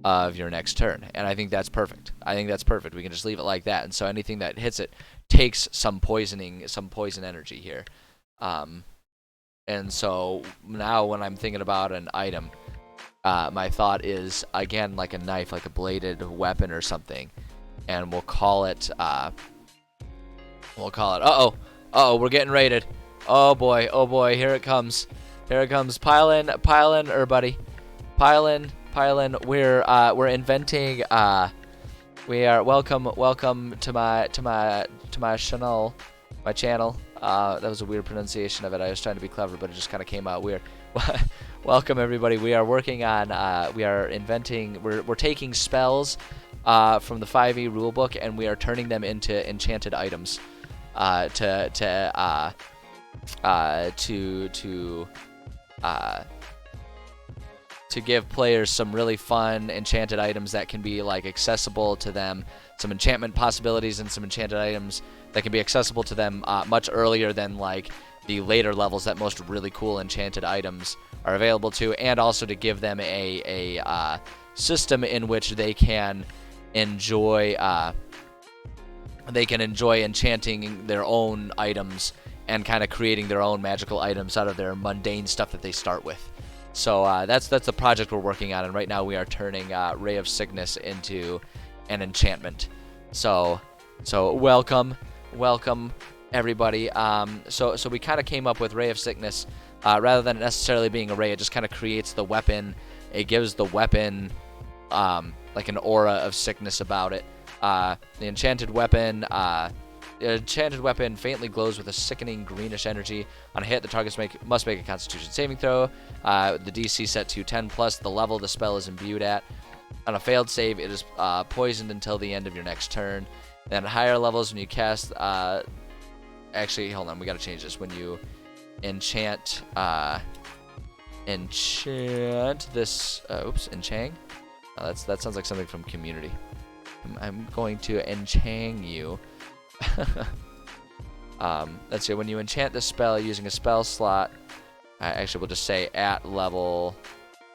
S1: of your next turn, and I think that's perfect. We can just leave it like that, and so anything that hits it takes some poison energy here. And so now when I'm thinking about an item, my thought is again like a knife, like a bladed weapon or something, and we'll call it uh-oh, we're getting raided. Oh boy, here it comes. Pile in, everybody. Pile in. We're inventing. We are welcome to my channel. That was a weird pronunciation of it. I was trying to be clever, but it just kind of came out weird. Welcome everybody. We are working on. We are inventing. We're taking spells from the 5e rulebook, and we are turning them into enchanted items. To give players some really fun enchanted items that can be like accessible to them, some enchantment possibilities and some enchanted items that can be accessible to them much earlier than like the later levels that most really cool enchanted items are available to, and also to give them a system in which they can enjoy enchanting their own items and kind of creating their own magical items out of their mundane stuff that they start with. So that's the project we're working on, and right now we are turning Ray of Sickness into an enchantment. So welcome everybody. So we kind of came up with Ray of Sickness rather than necessarily being a ray. It just kind of creates the weapon. It gives the weapon like an aura of sickness about it. The Enchanted Weapon. Enchanted Weapon faintly glows with a sickening greenish energy. On a hit, the target must make a Constitution saving throw. The DC set to 10 plus the level the spell is imbued at. On a failed save, it is poisoned until the end of your next turn. Then at higher levels, when you cast... actually, hold on, we gotta change this. When you enchant this... enchang? That sounds like something from Community. I'm going to enchang you. Let's see, when you enchant the spell using a spell slot, actually we'll just say at level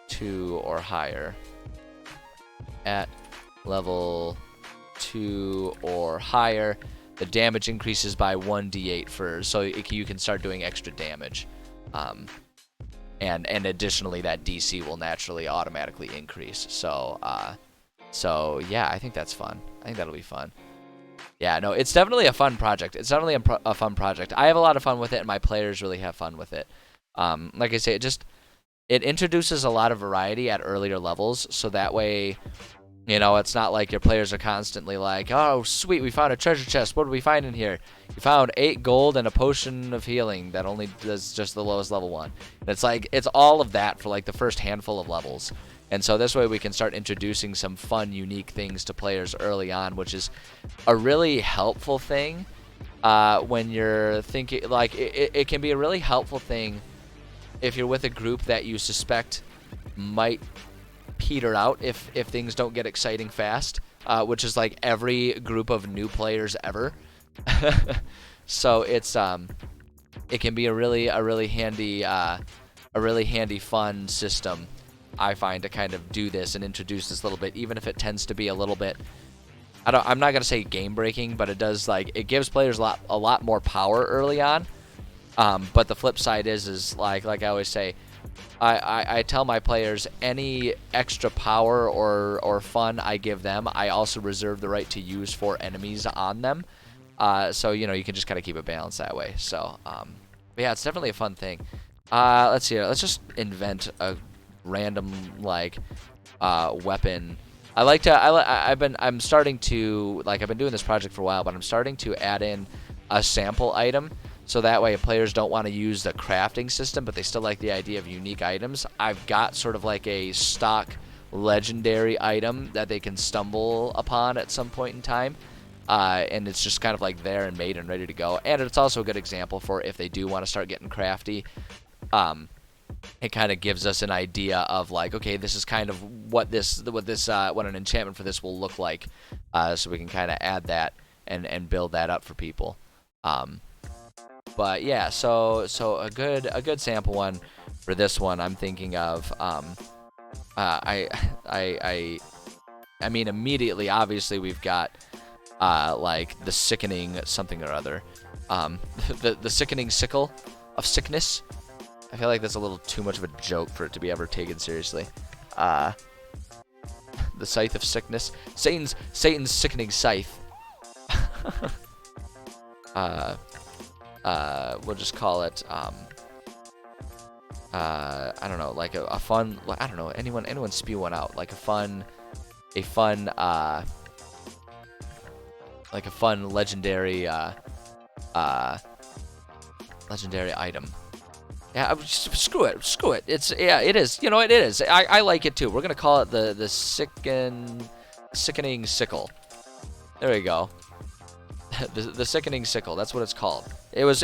S1: 2 or higher. At level 2 or higher, the damage increases by 1d8 so you can start doing extra damage. And additionally, that DC will naturally automatically increase. So yeah, I think that's fun. I think that'll be fun. Yeah, no, it's definitely a fun project. A fun project. I have a lot of fun with it, and my players really have fun with it. Like I say, it introduces a lot of variety at earlier levels, so that way, you know, it's not like your players are constantly like, oh, sweet, we found a treasure chest. What did we find in here? You found 8 gold and a potion of healing that only does just the lowest level one. And it's like, it's all of that for like the first handful of levels. And so this way we can start introducing some fun, unique things to players early on, which is a really helpful thing when you're thinking, like, it can be a really helpful thing if you're with a group that you suspect might peter out if things don't get exciting fast, which is like every group of new players ever. So it's it can be a really handy fun system, I find, to kind of do this and introduce this little bit, even if it tends to be a little bit, I'm not gonna say game breaking, but it does, like, it gives players a lot more power early on. But the flip side is like I always say, I tell my players any extra power or fun I give them, I also reserve the right to use for enemies on them. So, you know, you can just kind of keep it balanced that way. So, but yeah, it's definitely a fun thing. Let's see here. Let's just invent a random, like, weapon. I'm starting to, like, I've been doing this project for a while, but I'm starting to add in a sample item. So that way players don't want to use the crafting system, but they still like the idea of unique items. I've got sort of like a stock legendary item that they can stumble upon at some point in time. And it's just kind of like there and made and ready to go. And it's also a good example for if they do want to start getting crafty. It kind of gives us an idea of, like, okay, this is kind of what an enchantment for this will look like. So we can kind of add that and build that up for people. But yeah, so a good sample one for this one I'm thinking of. I mean, immediately, obviously, we've got like the sickening something or other, the sickening sickle of sickness. I feel like that's a little too much of a joke for it to be ever taken seriously. The scythe of sickness, Satan's sickening scythe. We'll just call it, I don't know, like a fun, I don't know, anyone spew one out, like a fun legendary, legendary item. Yeah, screw it. It is. You know what, it is. I like it too. We're gonna call it the sickening sickle. There we go. the sickening sickle. That's what it's called. It was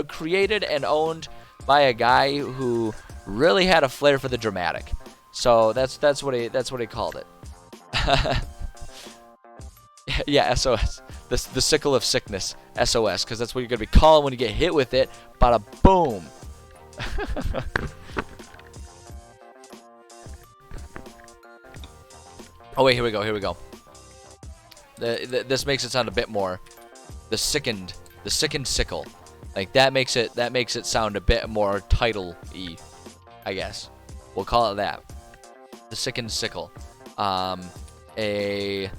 S1: created and owned by a guy who really had a flair for the dramatic. So that's what he called it. Yeah, SOS. The sickle of sickness. SOS, because that's what you're gonna be calling when you get hit with it. Bada boom. Oh wait, here we go. This makes it sound a bit more, the sickened sickle, like that makes it sound a bit more title-y, I guess. We'll call it that. The sickened sickle. A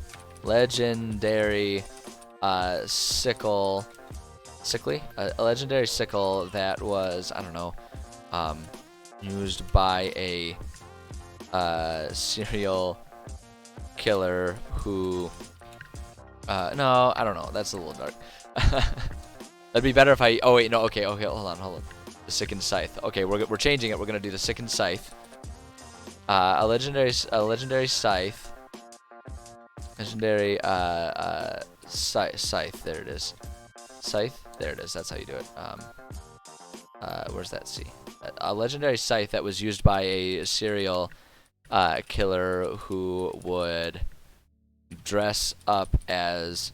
S1: legendary sickle. A legendary sickle that was, I don't know, used by a serial killer who, no, I don't know, that's a little dark. That'd be better if I, oh wait, no, okay, hold on. The sickened scythe. Okay, we're changing it. We're gonna do the sickened scythe. A legendary scythe. Legendary scythe. There it is. Scythe. There it is. That's how you do it. Where's that C? A legendary scythe that was used by a serial killer who would dress up as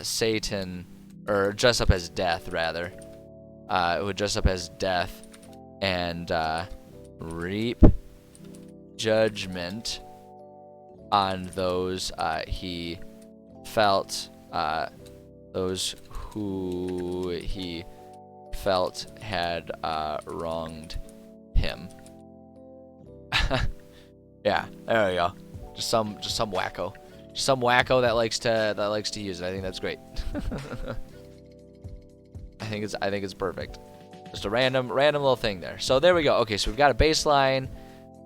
S1: Satan, or dress up as Death, rather. Would dress up as Death and reap judgment on those he felt, those who he felt had wronged him. Yeah, there we go. Just some wacko. Some wacko that likes to use it. I think that's great. I think it's perfect. Just a random little thing there. So there we go. Okay, so we've got a baseline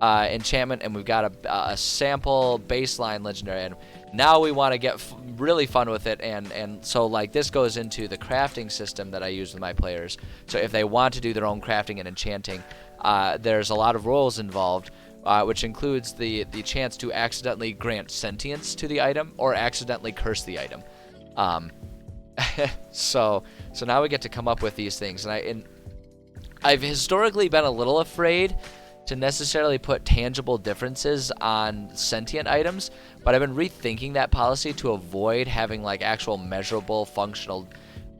S1: enchantment, and we've got a sample baseline legendary item. Now we want to get really fun with it, and so, like, this goes into the crafting system that I use with my players. So if they want to do their own crafting and enchanting, there's a lot of roles involved, which includes the chance to accidentally grant sentience to the item or accidentally curse the item. So now we get to come up with these things, and I've historically been a little afraid to necessarily put tangible differences on sentient items, but I've been rethinking that policy to avoid having like actual measurable functional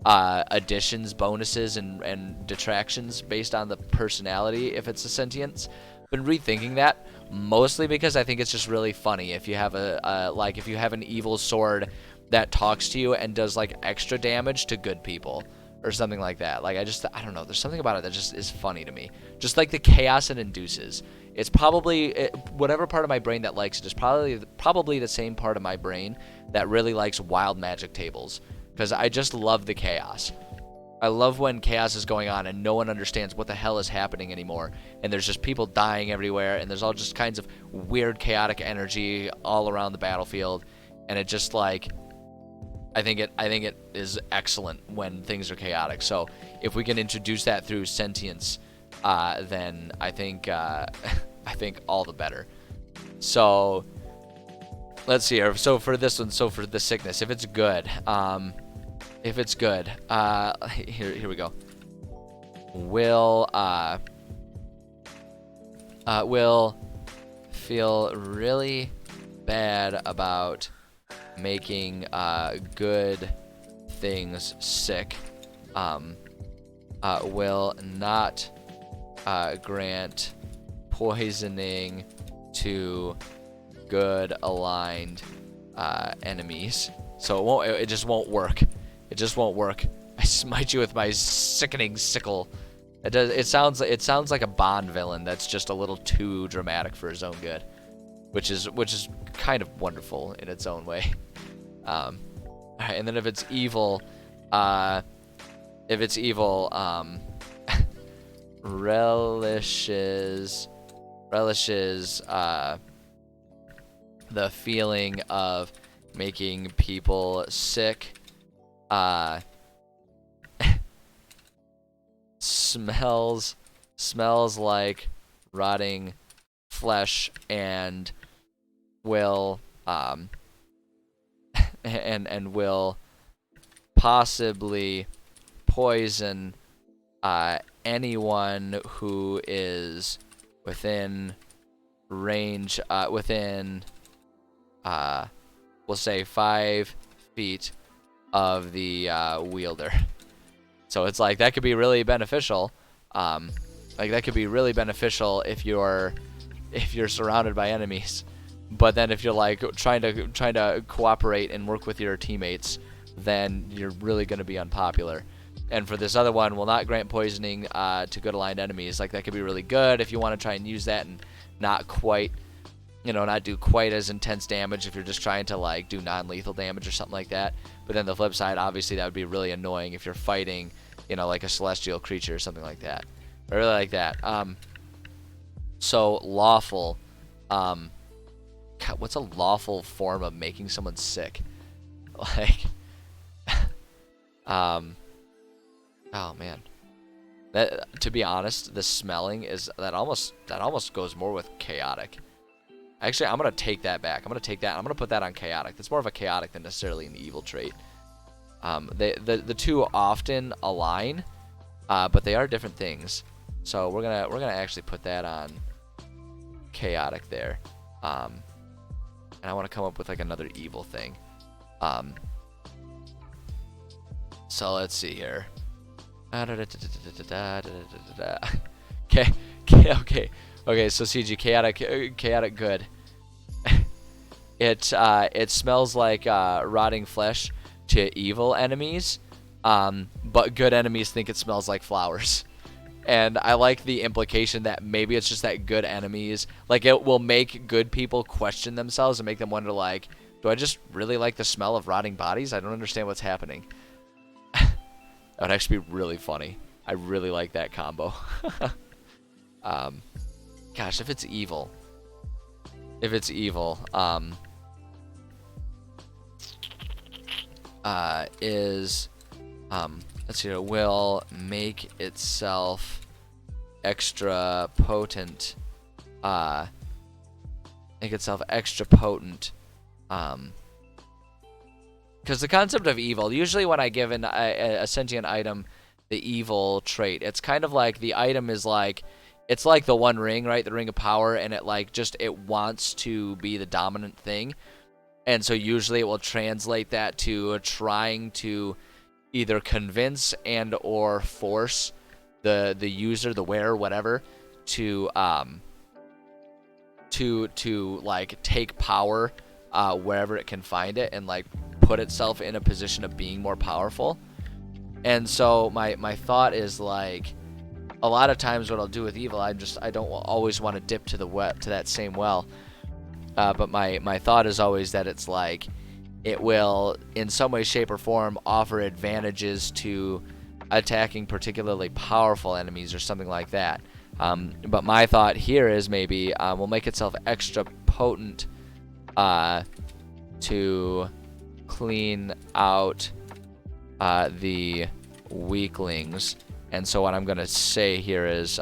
S1: additions, bonuses, and detractions based on the personality if it's a sentience. Been rethinking that mostly because I think it's just really funny if you have if you have an evil sword that talks to you and does like extra damage to good people or something like that. Like I don't know, there's something about it that just is funny to me. Just like the chaos it induces. It's probably whatever part of my brain that likes it is probably the same part of my brain that really likes wild magic tables, because I just love the chaos. I love when chaos is going on and no one understands what the hell is happening anymore, and there's just people dying everywhere, and there's all just kinds of weird chaotic energy all around the battlefield, and it just like I think it is excellent when things are chaotic. So if we can introduce that through sentience, then I think all the better. So let's see here. So for this one, for the sickness, if it's good, here we go. Will feel really bad about making good things sick. Will not grant poisoning to good aligned enemies. So it just won't work. It just won't work. I smite you with my sickening sickle. It sounds like a Bond villain that's just a little too dramatic for his own good, which is kind of wonderful in its own way. All right, and then if it's evil, relishes the feeling of making people sick. Smells like rotting flesh, and will and will possibly poison anyone who is within range, we'll say 5 feet of the wielder. So it's like that could be really beneficial. That could be really beneficial if you're surrounded by enemies. But then if you're like trying to cooperate and work with your teammates, then you're really going to be unpopular. And for this other one, will not grant poisoning to good aligned enemies. Like that could be really good if you want to try and use that and not do quite as intense damage if you're just trying to like do non-lethal damage or something like that. But then the flip side, obviously that would be really annoying if you're fighting, like a celestial creature or something like that. I really like that. So lawful. God, what's a lawful form of making someone sick? Like, oh man. That, to be honest, the smelling that almost goes more with chaotic. Actually, I'm gonna take that back. I'm gonna put that on chaotic. That's more of a chaotic than necessarily an evil trait. The two often align, but they are different things. So we're gonna actually put that on chaotic there. And I want to come up with like another evil thing. So let's see here. Okay. So CG, chaotic good. It smells like rotting flesh to evil enemies, but good enemies think it smells like flowers. And I like the implication that maybe it's just that good enemies, like it will make good people question themselves and make them wonder, like, do I just really like the smell of rotting bodies? I don't understand what's happening. That would actually be really funny. I really like that combo. Gosh, if it's evil, let's see here, will make itself extra potent. because the concept of evil, usually when I give a sentient item the evil trait, it's kind of like the item is like, it's like the One Ring, right? The Ring of Power, and it like just, it wants to be the dominant thing. And so usually it will translate that to trying to either convince and or force the user, the wearer, whatever, to like take power wherever it can find it, and like put itself in a position of being more powerful. And so my thought is like, a lot of times what I'll do with evil, I don't always want to dip to that same well. But my thought is always that it's like, it will in some way, shape, or form offer advantages to attacking particularly powerful enemies or something like that. But my thought here is maybe will make itself extra potent to clean out the weaklings. And so what I'm going to say here is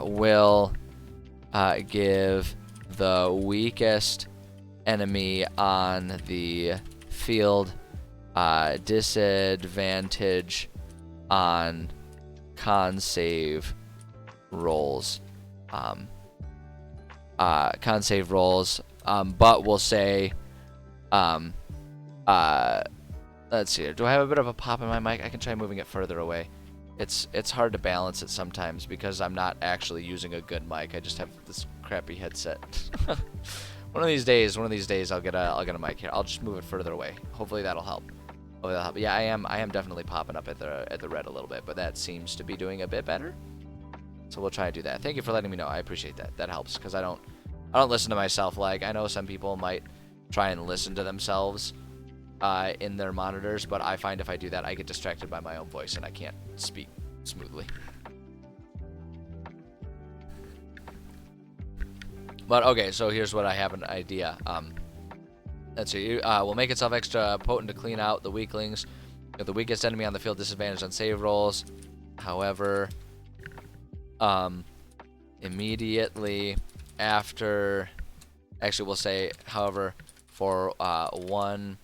S1: will give the weakest enemy on the field disadvantage on con save rolls. Con save rolls, but we'll say, let's see. Do I have a bit of a pop in my mic? I can try moving it further away. It's hard to balance it sometimes because I'm not actually using a good mic. I just have this crappy headset. One of these days I'll get a mic here. I'll just move it further away. Hopefully that'll help. Yeah, I am definitely popping up at the red a little bit, but that seems to be doing a bit better. So we'll try to do that. Thank you for letting me know. I appreciate that. That helps because I don't listen to myself. Like, I know some people might try and listen to themselves in their monitors, but I find if I do that, I get distracted by my own voice and I can't speak smoothly. But okay, so here's what I have an idea. Let's see. Will make itself extra potent to clean out the weaklings. If the weakest enemy on the field disadvantage on save rolls. However, immediately after, actually we'll say, however, for 1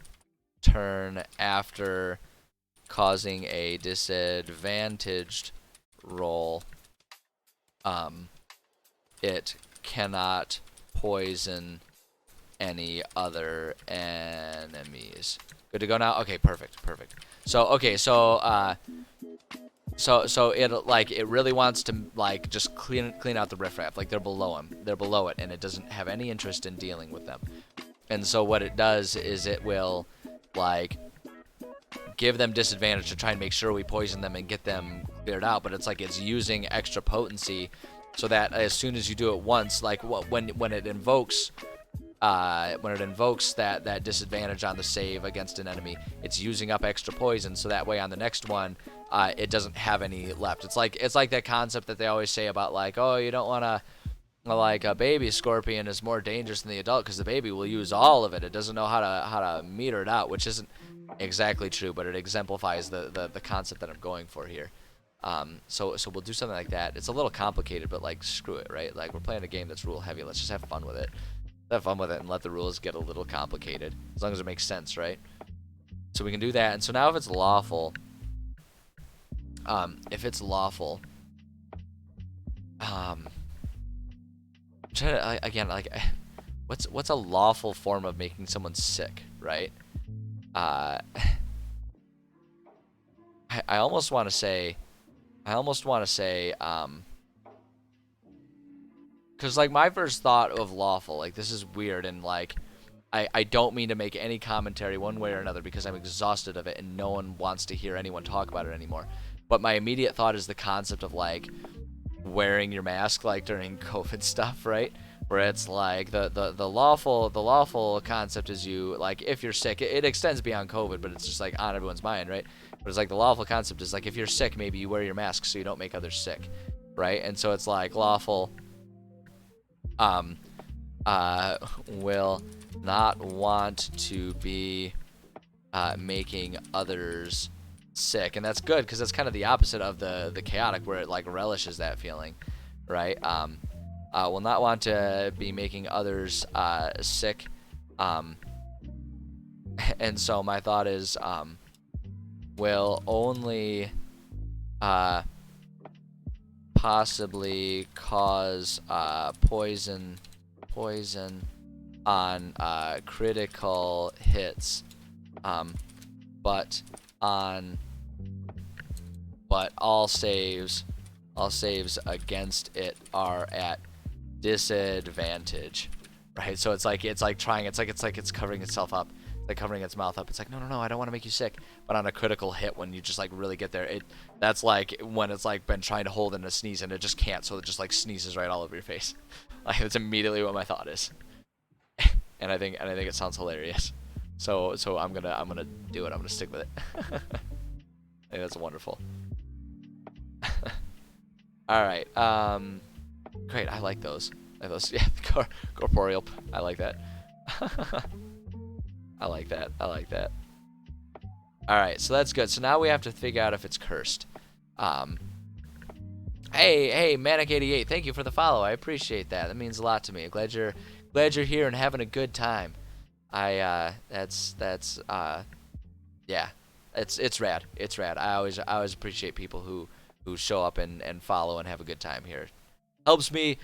S1: turn after causing a disadvantaged roll, it cannot poison any other enemies. Good to go now? Okay, perfect. So okay, so it really wants to like just clean out the riffraff. Like they're below it, and it doesn't have any interest in dealing with them. And so what it does is it will like give them disadvantage to try and make sure we poison them and get them cleared out. But it's like it's using extra potency so that as soon as you do it once, like when it invokes that disadvantage on the save against an enemy, it's using up extra poison, so that way on the next one it doesn't have any left. It's like that concept that they always say about like, oh, you don't want to, like, a baby scorpion is more dangerous than the adult because the baby will use all of it. It doesn't know how to meter it out, which isn't exactly true, but it exemplifies the concept that I'm going for here. So we'll do something like that. It's a little complicated, but like, screw it, right? Like, we're playing a game that's rule heavy. Let's just have fun with it. Have fun with it and let the rules get a little complicated, as long as it makes sense, right? So we can do that. And so now if it's lawful, again, like, what's a lawful form of making someone sick, right? I almost want to say, because, like, my first thought of lawful, like, this is weird, and, like, I don't mean to make any commentary one way or another because I'm exhausted of it and no one wants to hear anyone talk about it anymore. But my immediate thought is the concept of, like, wearing your mask, like, during COVID stuff, right? Where it's, like, the lawful concept is you, like, if you're sick, it extends beyond COVID, but it's just, like, on everyone's mind, right? But it's, like, the lawful concept is, like, if you're sick, maybe you wear your mask so you don't make others sick, right? And so it's, like, lawful will not want to be making others sick, and that's good because that's kind of the opposite of the chaotic, where it like relishes that feeling, right? will not want to be making others sick. And so my thought is, will only possibly cause poison on critical hits, but all saves against it are at disadvantage, right? So it's like it's covering itself up, like covering its mouth up. It's like, no, I don't want to make you sick. But on a critical hit, when you just like really get there, that's like when it's like been trying to hold in a sneeze and it just can't, so it just like sneezes right all over your face. Like that's immediately what my thought is. and I think it sounds hilarious. So I'm gonna do it. I'm gonna stick with it. I think that's wonderful. All right. Great. I like those. Yeah, corporeal. I like that. I like that. All right, so that's good. So now we have to figure out if it's cursed. Hey, Manic88, thank you for the follow. I appreciate that. That means a lot to me. Glad you're here and having a good time. Yeah, it's rad. It's rad. I always appreciate people who show up and follow and have a good time here. Helps me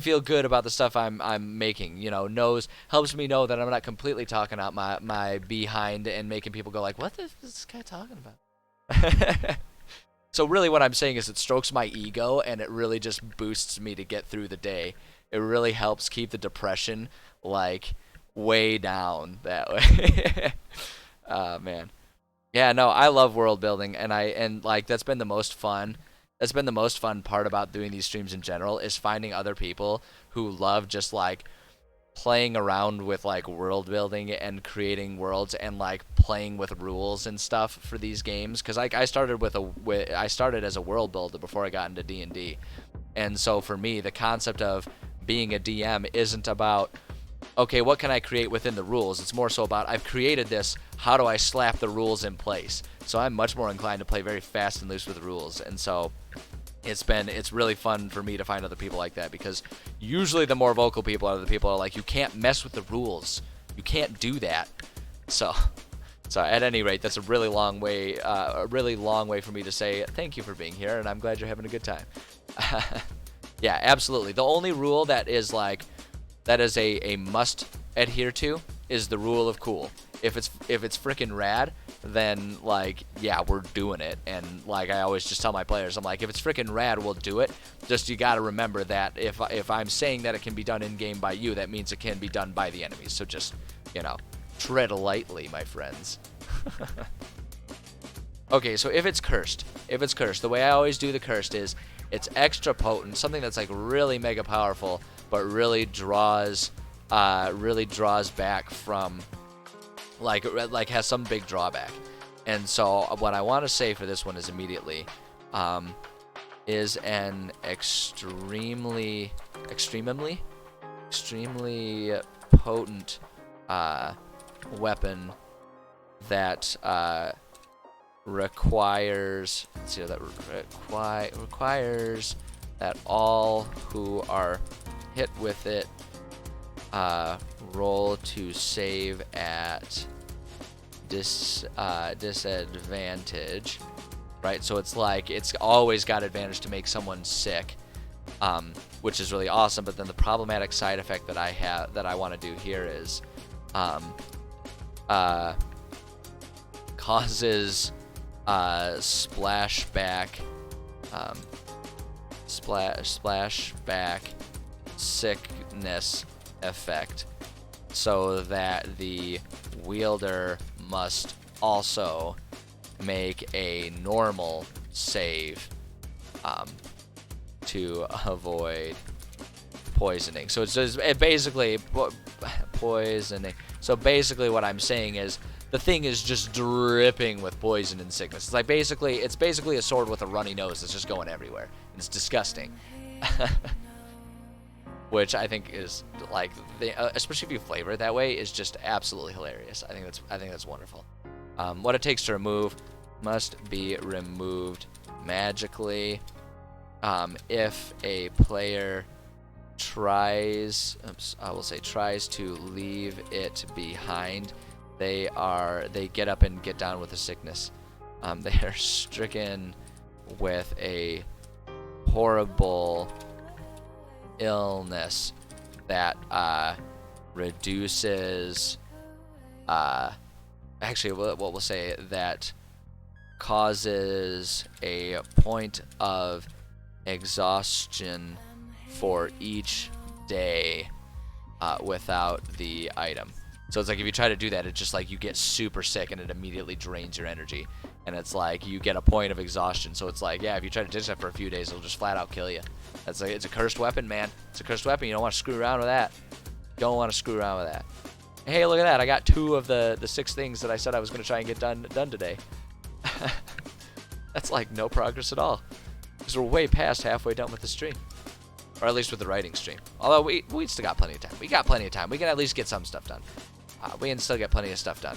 S1: feel good about the stuff I'm making. You know, helps me know that I'm not completely talking out my behind and making people go like, what is this guy talking about? So really what I'm saying is it strokes my ego and it really just boosts me to get through the day. It really helps keep the depression like way down that way. Man. Yeah, no, I love world building and like that's been the most fun. That's been the most fun part about doing these streams in general, is finding other people who love just like playing around with like world building and creating worlds and like playing with rules and stuff for these games. Because like I started as a world builder before I got into D&D, and so for me the concept of being a DM isn't about, okay, what can I create within the rules? It's more so about, I've created this, how do I slap the rules in place? So I'm much more inclined to play very fast and loose with the rules. And so it's really fun for me to find other people like that, because usually the more vocal people are the people who are like, you can't mess with the rules. You can't do that. So at any rate, that's a really long way for me to say thank you for being here, and I'm glad you're having a good time. Yeah, absolutely. The only rule that is a must adhere to is the rule of cool. If it's freaking rad, then like, yeah, we're doing it. And like I always just tell my players, I'm like, if it's freaking rad, we'll do it. Just you got to remember that if I'm saying that it can be done in game by you, that means it can be done by the enemies. So just, tread lightly, my friends. Okay, so if it's cursed, the way I always do the cursed is it's extra potent, something that's like really mega powerful, but really draws back from like has some big drawback. And so what I want to say for this one is immediately is an extremely potent weapon that requires that all who are hit with it roll to save at disadvantage, right? So it's like it's always got advantage to make someone sick, which is really awesome. But then the problematic side effect that I want to do here is causes splashback sickness effect, so that the wielder must also make a normal save to avoid poisoning. So it's basically poisoning. So basically what I'm saying is the thing is just dripping with poison and sickness. It's like basically a sword with a runny nose that's just going everywhere. It's disgusting. Which I think is like, especially if you flavor it that way, is just absolutely hilarious. I think that's wonderful. What it takes to remove must be removed magically. If a player tries, tries to leave it behind, they get up and get down with the sickness. They are stricken with a horrible illness that reduces, actually, what we'll say, that causes a point of exhaustion for each day without the item. So it's like if you try to do that, it's just like you get super sick and it immediately drains your energy. And it's like you get a point of exhaustion. So it's like, yeah, if you try to ditch that for a few days, it'll just flat out kill you. That's like, it's a cursed weapon, man. It's a cursed weapon. You don't want to screw around with that. Don't want to screw around with that. Hey, look at that. I got 2 of the 6 things that I said I was going to try and get done today. That's like no progress at all. Because we're way past halfway done with the stream. Or at least with the writing stream. Although we still got plenty of time. We got plenty of time. We can at least get some stuff done. We can still get plenty of stuff done.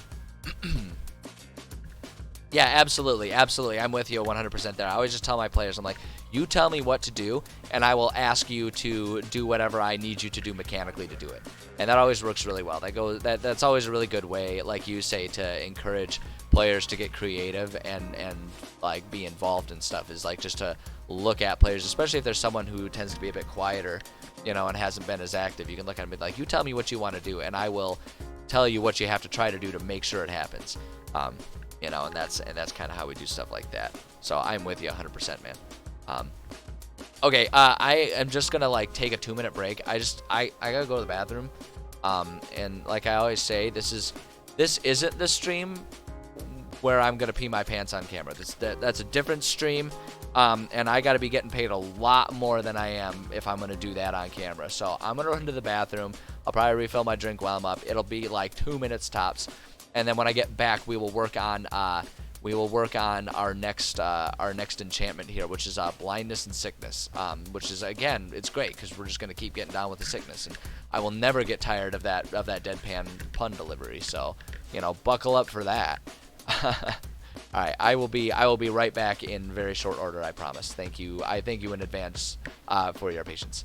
S1: Yeah, absolutely. Absolutely. I'm with you 100% there. I always just tell my players, I'm like, you tell me what to do, and I will ask you to do whatever I need you to do mechanically to do it. And that always works really well. That's always a really good way, like you say, to encourage players to get creative and like be involved in stuff, is like just to look at players, especially if there's someone who tends to be a bit quieter, you know, and hasn't been as active. You can look at them and be like, you tell me what you want to do, and I will tell you what you have to try to do to make sure it happens. You know, and that's kind of how we do stuff like that. So I'm with you 100%, man. Okay, I am just gonna like take a 2-minute break. I gotta go to the bathroom. And like I always say, this isn't the stream where I'm gonna pee my pants on camera. That's a different stream. And I gotta be getting paid a lot more than I am if I'm gonna do that on camera. So I'm gonna run to the bathroom. I'll probably refill my drink while I'm up. It'll be like 2 minutes tops. And then when I get back, we will work on our next enchantment here, which is blindness and sickness. Which is, again, it's great because we're just gonna keep getting down with the sickness, and I will never get tired of that deadpan pun delivery. So, you know, buckle up for that. All right, I will be right back in very short order. I promise. Thank you. I thank you in advance for your patience.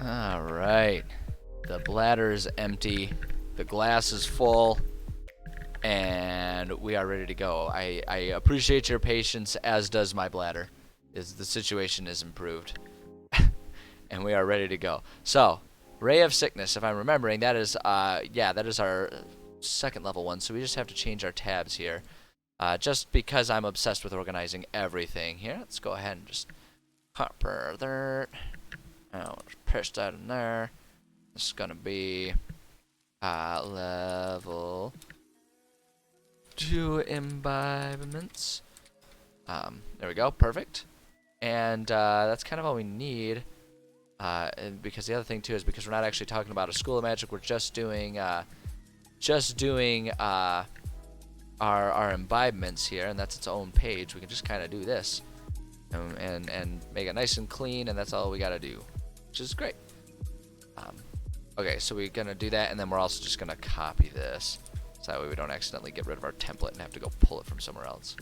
S1: All right, the bladder's empty, the glass is full, and we are ready to go. I appreciate your patience, as does my bladder. The situation is improved, and we are ready to go. So, Ray of Sickness, if I'm remembering, that is that is our second level one. So we just have to change our tabs here, just because I'm obsessed with organizing everything here. Let's go ahead and just copper there. Now, push that in there. This is gonna be level 2 imbibements. There we go, perfect. And that's kind of all we need. And because the other thing too is because we're not actually talking about a school of magic, we're just doing our imbibements here, and that's its own page. We can just kind of do this and make it nice and clean, and that's all we gotta do, which is great. Okay, so we're gonna do that, and then we're also just gonna copy this, so that way we don't accidentally get rid of our template and have to go pull it from somewhere else.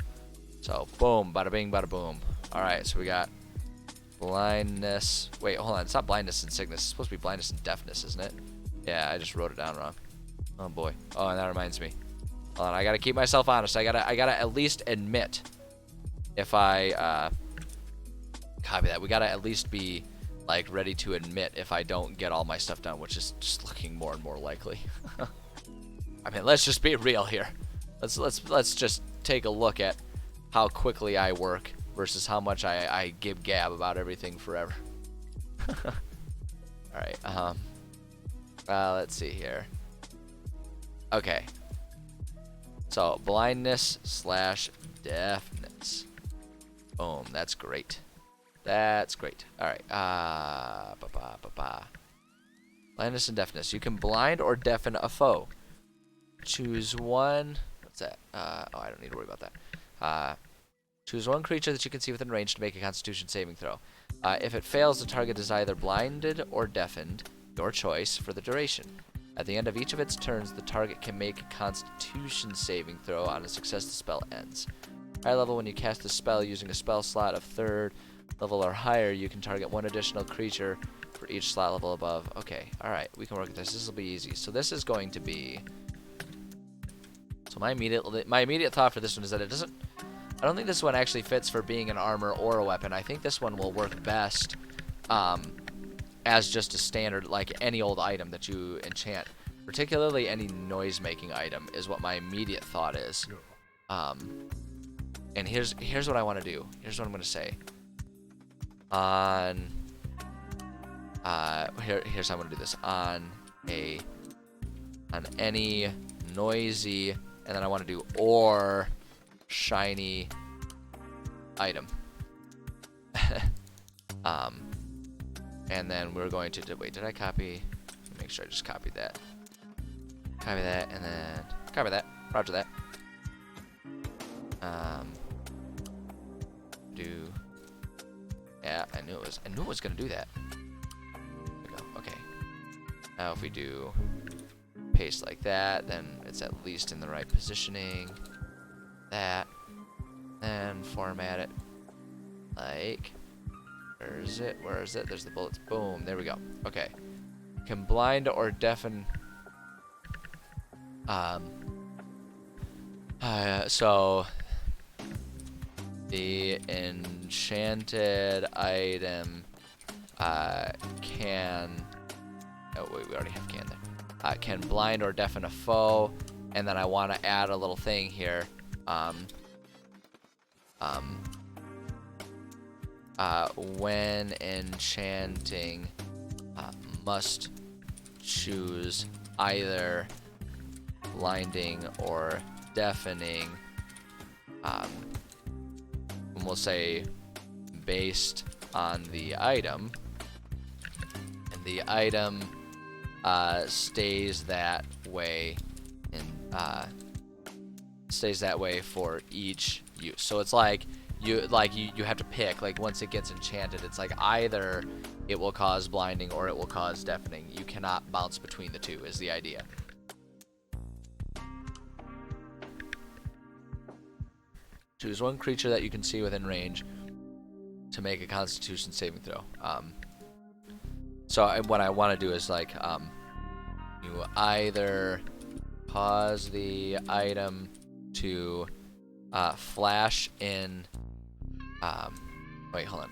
S1: So boom, bada bing, bada boom. All right, so we got blindness. Wait, hold on. It's not blindness and sickness. It's supposed to be blindness and deafness, isn't it? Yeah, I just wrote it down wrong. Oh boy. Oh, and that reminds me. Hold on, I gotta keep myself honest. I gotta at least admit if I copy that. We gotta at least be like ready to admit if I don't get all my stuff done, which is just looking more and more likely. I mean, let's just be real here. Let's just take a look at how quickly I work versus how much I give gab about everything forever. Alright, let's see here. Okay. So, blindness / deafness. Boom, that's great. That's great. Alright, blindness and deafness. You can blind or deafen a foe. Choose one. What's that? Oh, I don't need to worry about that. Choose one creature that you can see within range to make a Constitution saving throw. If it fails, the target is either blinded or deafened, your choice, for the duration. At the end of each of its turns, the target can make a Constitution saving throw. On a success, the spell ends. High level, when you cast a spell using a spell slot of 3rd level or higher, you can target one additional creature for each slot level above. Okay, alright, we can work with this. This will be easy. So this is going to be... So my immediate thought for this one is that it doesn't... I don't think this one actually fits for being an armor or a weapon. I think this one will work best as just a standard, like any old item that you enchant. Particularly any noise-making item is what my immediate thought is. And here's what I want to do. Here's what I'm going to say. Here's how I'm going to do this. On any noisy, and then I want to do or shiny item. And then we're going to wait, did I copy? Let me make sure I just copied that. Copy that, and then copy that. Roger that. Yeah, I knew it was gonna do that. There we go. Okay. Now if we do paste like that, then it's at least in the right positioning. That, and format it like, where is it? There's the bullets. Boom, there we go. Okay. Can blind or deafen. So the enchanted item can. Oh wait, we already have can there. Can blind or deafen a foe, and then I want to add a little thing here. When enchanting, must choose either blinding or deafening. And we'll say based on the item, and the item stays that way, and stays that way for each use. So it's like you have to pick, like once it gets enchanted, it's like either it will cause blinding or it will cause deafening. You cannot bounce between the two is the idea. Choose one creature that you can see within range to make a Constitution saving throw. So what I want to do is like you either cause the item to flash in. Wait, hold on.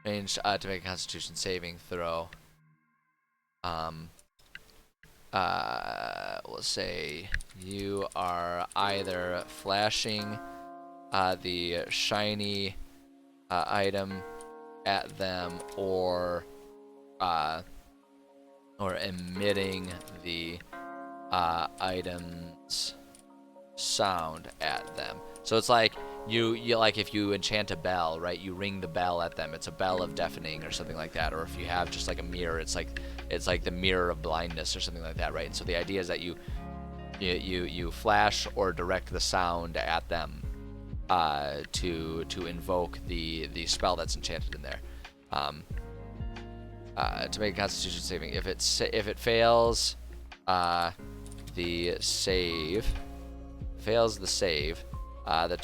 S1: Range to make a Constitution saving throw. We'll say you are either flashing the shiny item at them, or emitting the item's sound at them. So it's like you like, if you enchant a bell, right? You ring the bell at them. It's a bell of deafening or something like that. Or if you have just like a mirror, it's like the mirror of blindness or something like that, right? And so the idea is that you flash or direct the sound at them to invoke the spell that's enchanted in there. To make a Constitution saving, if it fails the save, the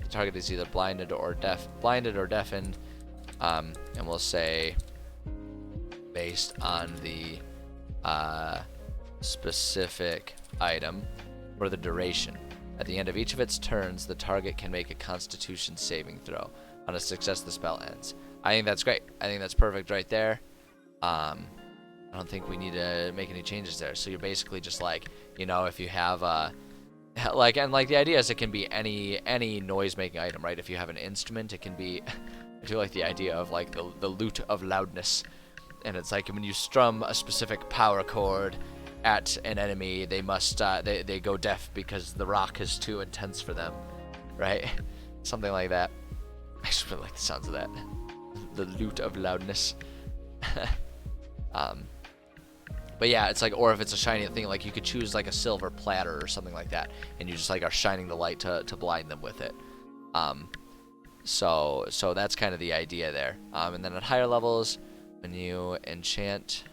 S1: target is either blinded or deafened, and we'll say based on the specific item or the duration. At the end of each of its turns, the target can make a Constitution saving throw. On a success, the spell ends. I think that's great. I think that's perfect right there. I don't think we need to make any changes there. So you're basically just like, if you have the idea is it can be any noise-making item, right? If you have an instrument, it can be. I do like the idea of like the lute of loudness, and it's like when you strum a specific power chord at an enemy, they must they go deaf because the rock is too intense for them, right? Something like that. I just really like the sounds of that. The lute of loudness. But yeah, it's like, or if it's a shiny thing, like you could choose like a silver platter or something like that, and you just like are shining the light to blind them with it. So that's kind of the idea there. And then at higher levels, when you enchant,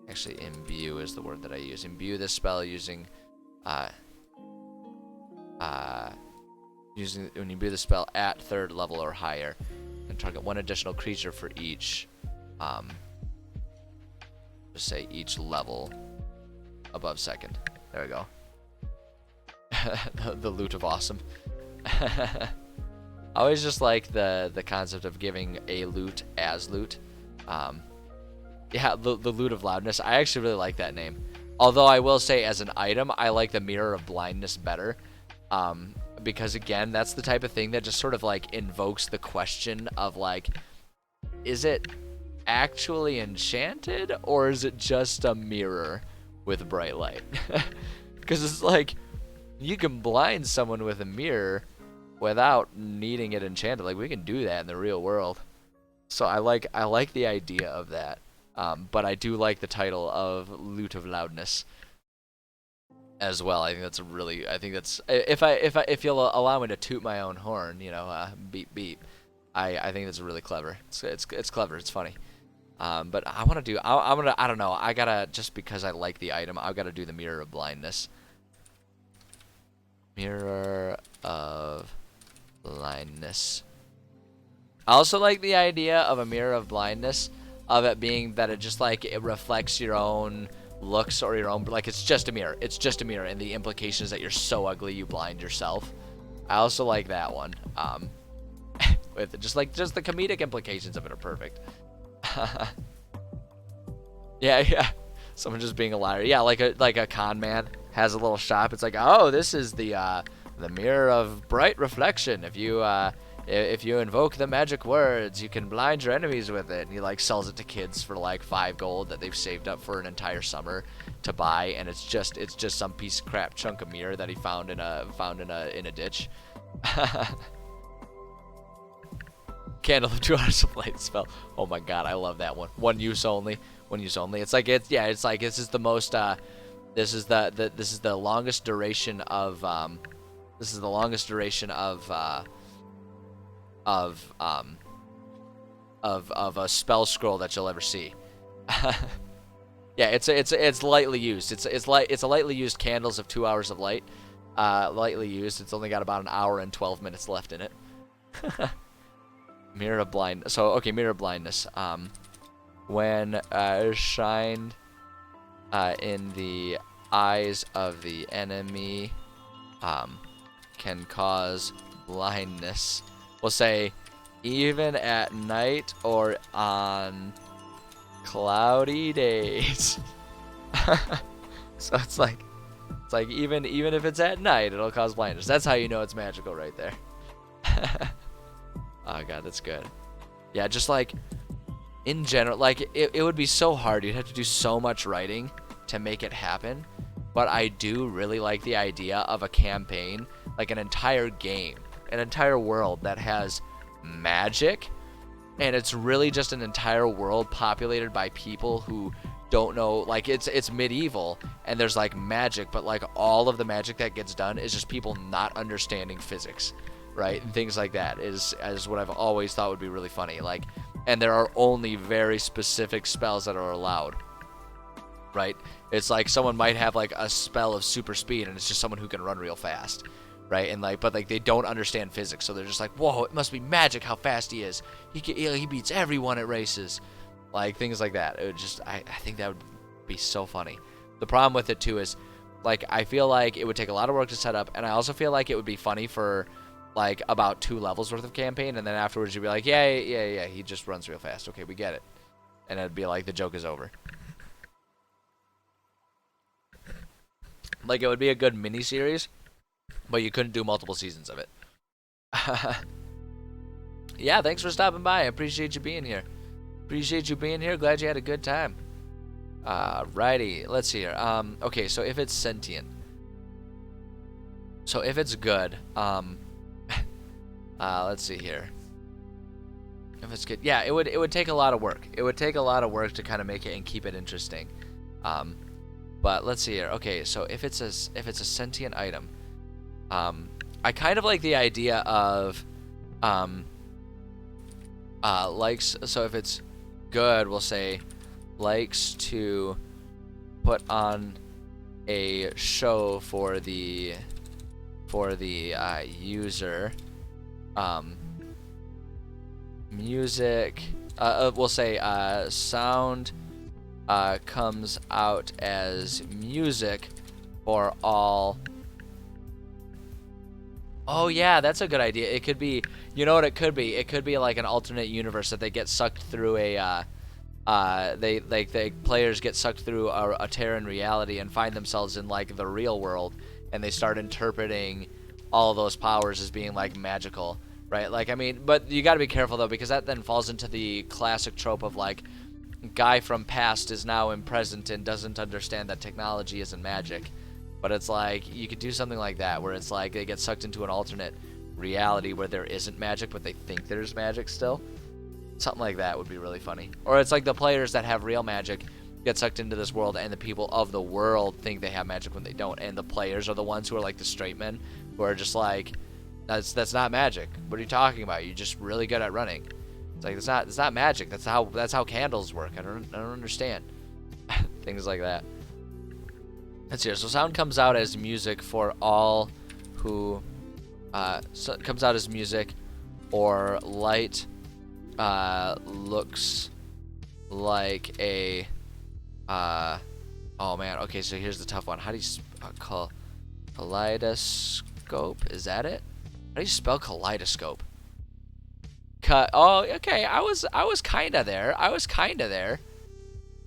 S1: actually imbue is the word that I use. Imbue this spell using when you imbue the spell at 3rd level or higher, and target one additional creature for each, just say each level above 2nd. There we go. The loot of awesome. I always just like the concept of giving a loot as loot. Yeah, the loot of loudness. I actually really like that name. Although I will say, as an item, I like the mirror of blindness better. Because again, that's the type of thing that just sort of like invokes the question of like, is it actually enchanted, or is it just a mirror with bright light? Because it's like, you can blind someone with a mirror without needing it enchanted. Like, we can do that in the real world. So I like the idea of that. But I do like the title of Lute of Loudness as well. I think that's if you'll allow me to toot my own horn, beep beep. I think that's really clever. It's clever. It's funny. But I don't know. I gotta, just because I like the item, I've gotta do the Mirror of Blindness. Mirror of Blindness. I also like the idea of a Mirror of Blindness, of it being that it just like, it reflects your own looks or your own, like, it's just a mirror. It's just a mirror, and the implication is that you're so ugly you blind yourself. I also like that one. With just the comedic implications of it are perfect. Yeah. Someone just being a liar. Yeah, like a con man has a little shop. It's like, oh, this is the mirror of bright reflection. If you invoke the magic words, you can blind your enemies with it. And he like sells it to kids for like 5 gold that they've saved up for an entire summer to buy, and it's just some piece of crap chunk of mirror that he found in a ditch. Candle of 2 hours of light spell. Oh my god, I love that one. One use only. It's like this is the most this is the longest duration of of a spell scroll that you'll ever see. Yeah, it's lightly used. It's a lightly used candles of 2 hours of light. Lightly used. It's only got about an hour and 12 minutes left in it. Mirror of Blindness. So, okay, Mirror of Blindness. When shined in the eyes of the enemy, can cause blindness. We'll say even at night or on cloudy days. So it's like even if it's at night, it'll cause blindness. That's how you know it's magical right there. Oh god, that's good. Yeah, just like in general, like it would be so hard. You'd have to do so much writing to make it happen. But I do really like the idea of a campaign, like an entire game, an entire world that has magic, and it's really just an entire world populated by people who don't know, like it's medieval and there's like magic, but like all of the magic that gets done is just people not understanding physics, right? And things like that is what I've always thought would be really funny. Like, and there are only very specific spells that are allowed. Right? It's like someone might have like a spell of super speed and it's just someone who can run real fast, right? And like, but like they don't understand physics, so they're just like, whoa, it must be magic how fast he is. He beats everyone at races, like things like that. It would just, I think that would be so funny. The problem with it too is, like, I feel like it would take a lot of work to set up, and I also feel like it would be funny for like about 2 levels worth of campaign, and then afterwards you'd be like, yeah, he just runs real fast. Okay, we get it, and it'd be like the joke is over. Like, it would be a good mini-series, but you couldn't do multiple seasons of it. Yeah, thanks for stopping by. I appreciate you being here. Glad you had a good time. Righty. Let's see here. Okay, so if it's sentient. So if it's good, let's see here. If it's good, yeah, it would take a lot of work. It would take a lot of work to kind of make it and keep it interesting. But let's see here. Okay, so if it's a sentient item, I kind of like the idea of likes. So if it's good, we'll say likes to put on a show for the user. Music. We'll say sound. Comes out as music for all. Oh yeah, that's a good idea. It could be, you know what it could be? It could be like an alternate universe that they get sucked through a the players get sucked through a Terran reality and find themselves in like the real world, and they start interpreting all of those powers as being like magical, right? Like, I mean, but you got to be careful though, because that then falls into the classic trope of like, guy from past is now in present and doesn't understand that technology isn't magic. But it's like, you could do something like that, where it's like they get sucked into an alternate reality where there isn't magic, but they think there's magic still. Something like that would be really funny. Or it's like the players that have real magic get sucked into this world, and the people of the world think they have magic when they don't, and the players are the ones who are like the straight men, who are just like, that's not magic. What are you talking about? You're just really good at running. It's like, it's not magic. That's how candles work. I don't understand. Things like that. Let's see here. So sound comes out as music for all who so it comes out as music, or light looks like a oh man. Okay, so here's the tough one. How do you call kaleidoscope? Is that it? How do you spell kaleidoscope? Oh, okay. I was kind of there.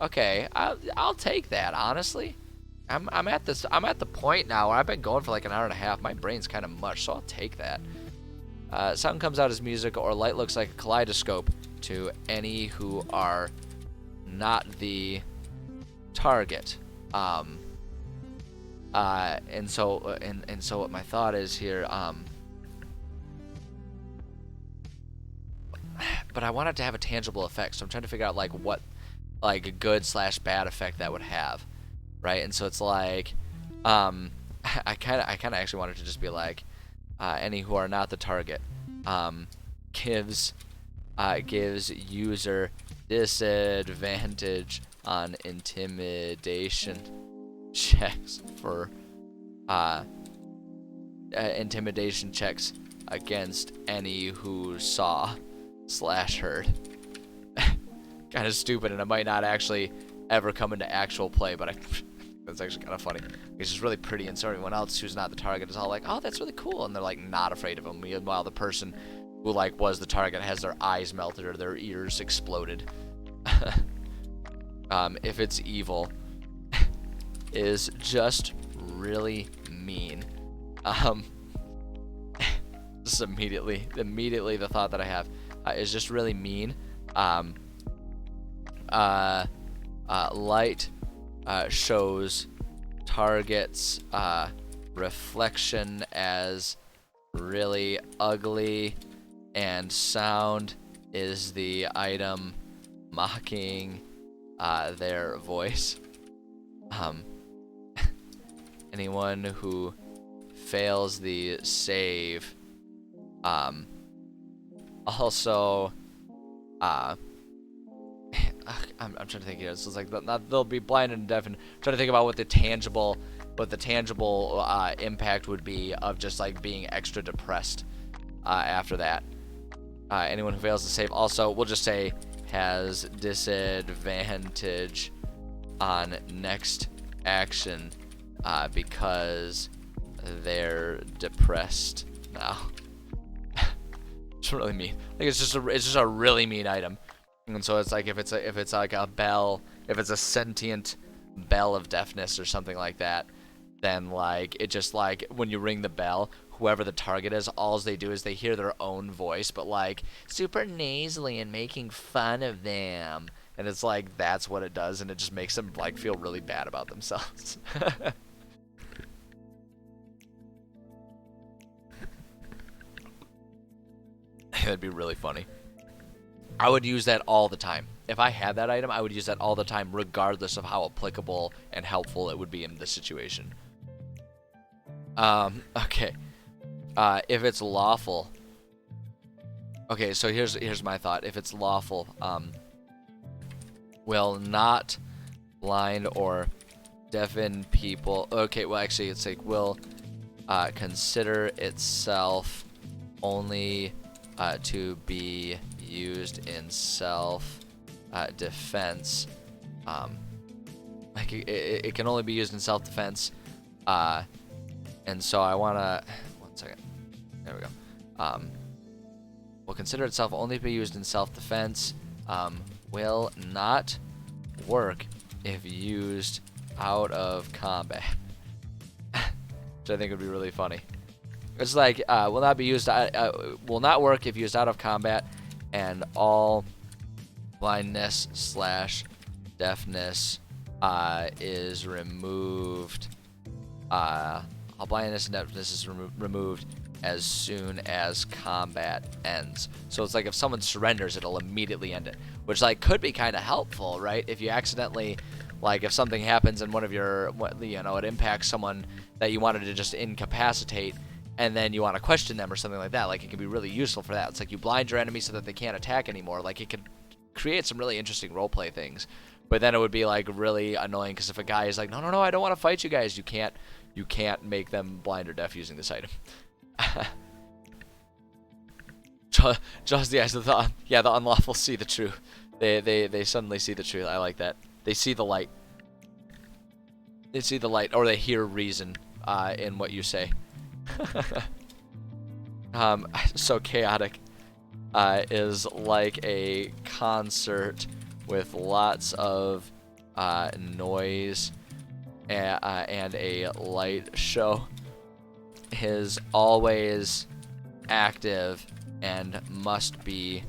S1: Okay, I'll take that, honestly. I'm at the point now where I've been going for like an hour and a half. My brain's kind of mush, so I'll take that. Sound comes out as music, or light looks like a kaleidoscope to any who are not the target. And so what my thought is here, but I want it to have a tangible effect, so I'm trying to figure out like what, like a good / bad effect that would have, right? And so it's like, I kind of actually wanted to just be like, any who are not the target, gives user disadvantage on intimidation checks for intimidation checks against any who saw / heard. Kind of stupid, and it might not actually ever come into actual play, but that's actually kind of funny. It's just really pretty, and so everyone else who's not the target is all like, oh, that's really cool, and they're like not afraid of him, while the person who like was the target has their eyes melted or their ears exploded. If it's evil, is just really mean. This is immediately the thought that I have is just really mean. Light shows target's reflection as really ugly, and sound is the item mocking their voice. Anyone who fails the save also I'm trying to think here. So it's like they'll be blind and deaf, and trying to think about what the tangible impact would be of just like being extra depressed after that. Anyone who fails to save also, we'll just say, has disadvantage on next action because they're depressed now. It's really mean. Like it's just a really mean item. And so it's like if it's like a bell, if it's a sentient bell of deafness or something like that, then like it just like when you ring the bell, whoever the target is, all they do is they hear their own voice, but like super nasally and making fun of them, and it's like that's what it does, and it just makes them like feel really bad about themselves. That'd be really funny. I would use that all the time. If I had that item, I would use that all the time, regardless of how applicable and helpful it would be in this situation. Okay. If it's lawful. Okay, so here's my thought. If it's lawful, will not blind or deafen people. Okay, well actually it's like will consider itself only to be used in self defense. Like it can only be used in self defense, and so I wanna 1 second. There we go. Will consider itself only to be used in self defense. Will not work if used out of combat, which I think would be really funny. It's like will not be used. Will not work if used out of combat, and all blindness / deafness is removed. All blindness and deafness is removed as soon as combat ends. So it's like if someone surrenders, it'll immediately end it, which like could be kind of helpful, right? If you accidentally, like if something happens and one of your, it impacts someone that you wanted to just incapacitate, and then you want to question them or something like that, like it can be really useful for that. It's like you blind your enemy so that they can't attack anymore. Like it could create some really interesting roleplay things. But then it would be like really annoying because if a guy is like, no, I don't want to fight you guys, you can't make them blind or deaf using this item. Just the eyes of the unlawful see the truth. They suddenly see the truth. I like that. They see the light. They see the light, or they hear reason in what you say. So chaotic is like a concert with lots of noise and a light show. Is always active and must be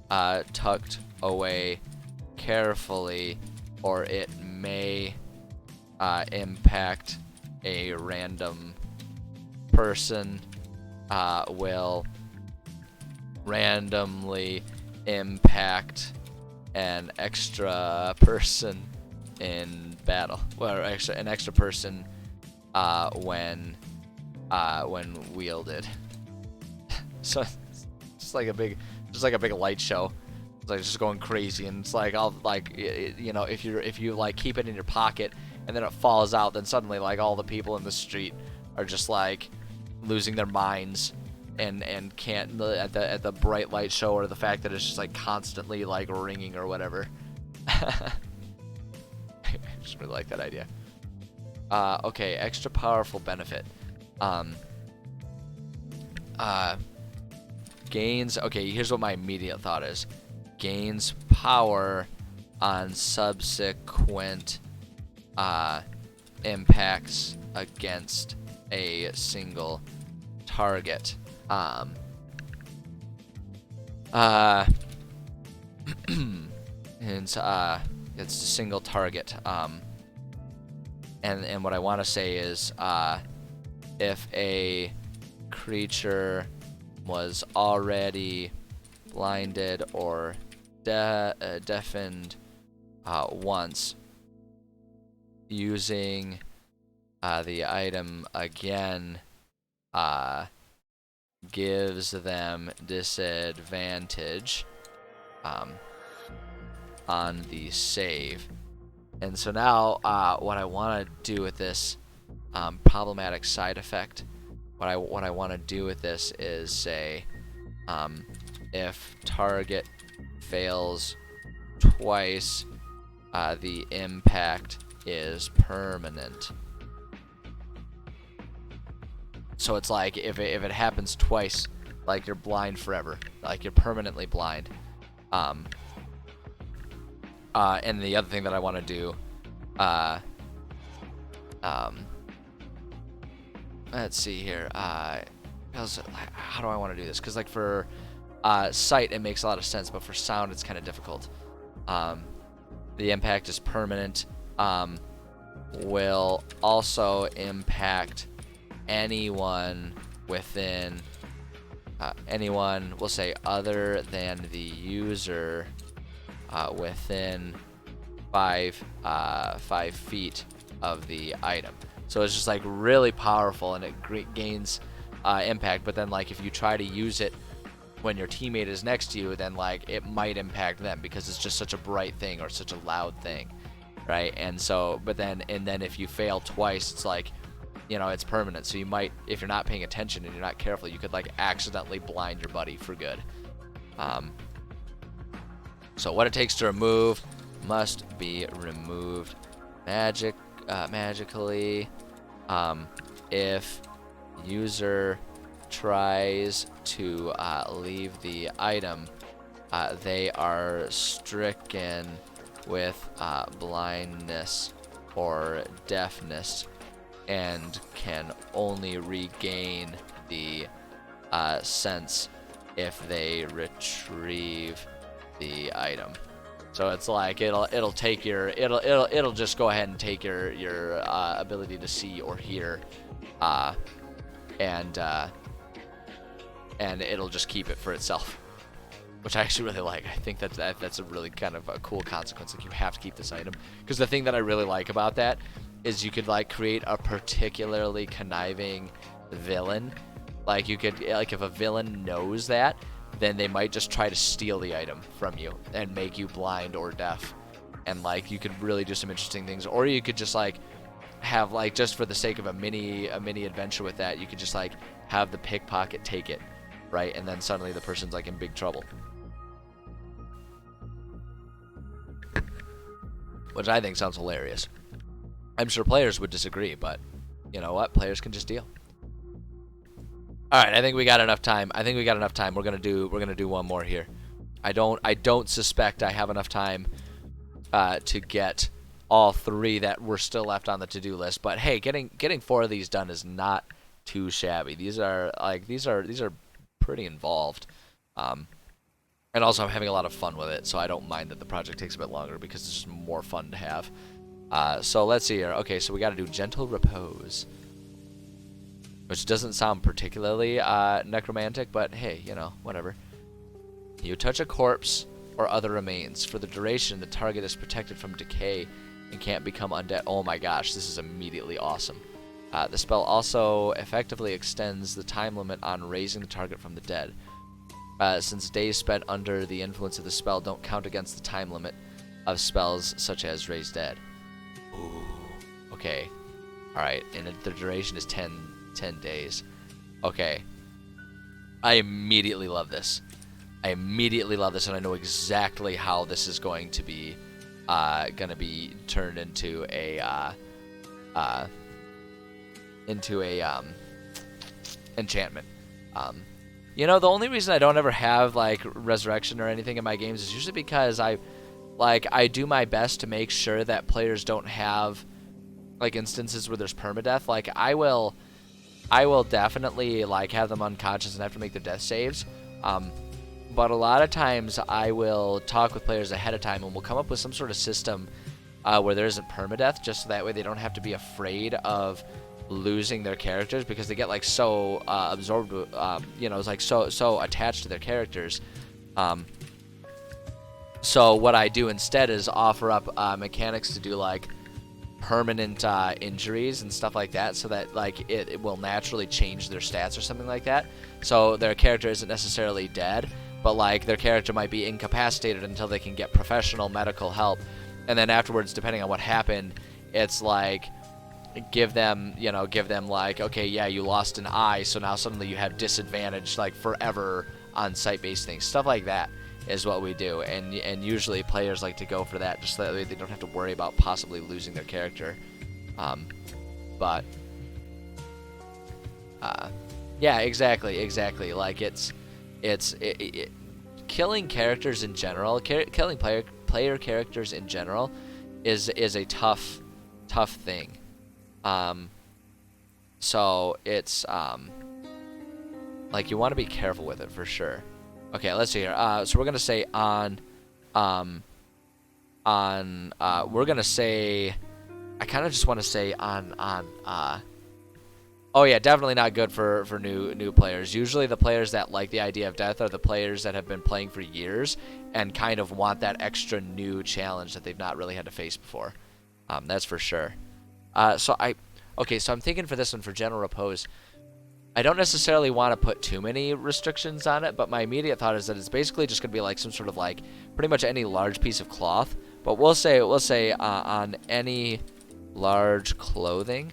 S1: tucked away carefully, or it may impact a random person. Will randomly impact an extra person in battle, or an extra person when wielded. So it's like a big light show. It's like just going crazy, and it's like I'll like if you like keep it in your pocket and then it falls out, then suddenly like all the people in the street are just like losing their minds and can't at the bright light show, or the fact that it's just like constantly like ringing or whatever. I just really like that idea. Okay, extra powerful benefit. Gains. Okay, here's what my immediate thought is. Gains power on subsequent impacts against a single target. Um, and it's a single target. And what I want to say is, if a creature was already blinded or deafened once, using the item again gives them disadvantage on the save. And so now what I want to do with this problematic side effect, what I want to do with this is say, if target fails twice, the impact is permanent. So it's like if it happens twice, like you're blind forever, like you're permanently blind. And the other thing that I want to do, let's see here. How do I want to do this? Because like for sight, it makes a lot of sense, but for sound, it's kind of difficult. The impact is permanent. Will also impact anyone within anyone, we'll say, other than the user within 5 feet of the item. So it's just like really powerful, and it gains impact. But then like if you try to use it when your teammate is next to you, then like it might impact them because it's just such a bright thing or such a loud thing, right? And so, but then if you fail twice, it's like, you know, it's permanent. So you might, if you're not paying attention and you're not careful, you could like accidentally blind your buddy for good. So what it takes to remove must be removed magically. If user tries to leave the item, they are stricken with blindness or deafness and can only regain the sense if they retrieve the item. So it's like it'll take your it'll just go ahead and take your ability to see or hear, and it'll just keep it for itself, which I actually really like. I think that's a really kind of a cool consequence. Like, you have to keep this item, because the thing that I really like about that is you could like create a particularly conniving villain. Like you could, like, if a villain knows that, then they might just try to steal the item from you and make you blind or deaf. And like you could really do some interesting things. Or you could just like have, like, just for the sake of a mini adventure with that, you could just like have the pickpocket take it, right? And then suddenly the person's like in big trouble. Which I think sounds hilarious. I'm sure players would disagree, but you know what? Players can just deal. All right, I think we got enough time. We're gonna do one more here. I don't suspect I have enough time to get all 3 that were still left on the to-do list. But hey, getting 4 of these done is not too shabby. These are pretty involved. And also I'm having a lot of fun with it, so I don't mind that the project takes a bit longer because it's just more fun to have. So let's see here. Okay, so we got to do gentle repose, which doesn't sound particularly necromantic, but hey, you know, whatever. You touch a corpse or other remains. For the duration, the target is protected from decay and can't become undead. Oh my gosh, this is immediately awesome. The spell also effectively extends the time limit on raising the target from the dead. Since days spent under the influence of the spell don't count against the time limit of spells such as Raise Dead. Ooh, okay. Alright, and the duration is 10 days. Okay. I immediately love this. And I know exactly how this is going to be turned into a enchantment. You know, the only reason I don't ever have like resurrection or anything in my games is usually because I do my best to make sure that players don't have like instances where there's permadeath. Like I will I will definitely like have them unconscious and have to make their death saves. But a lot of times I will talk with players ahead of time, and we'll come up with some sort of system where there isn't permadeath, just so that way they don't have to be afraid of losing their characters, because they get like so absorbed, it's like so attached to their characters. So what I do instead is offer up mechanics to do like permanent injuries and stuff like that, so that like it will naturally change their stats or something like that. So their character isn't necessarily dead, but like their character might be incapacitated until they can get professional medical help, and then afterwards, depending on what happened, it's like give them like, okay, yeah, you lost an eye, so now suddenly you have disadvantage like forever on site-based things. Stuff like that is what we do, and usually players like to go for that, just so that they don't have to worry about possibly losing their character. Yeah, exactly. Like it's killing characters in general, killing player characters in general, is a tough thing. So it's like you want to be careful with it for sure. Okay, let's see here. So we're gonna say we're gonna say, I kind of just want to say oh yeah, definitely not good for new players. Usually the players that like the idea of death are the players that have been playing for years and kind of want that extra new challenge that they've not really had to face before. That's for sure. So I'm thinking for this one, for general repose, I don't necessarily want to put too many restrictions on it, but my immediate thought is that it's basically just going to be like some sort of like pretty much any large piece of cloth. But we'll say on any large clothing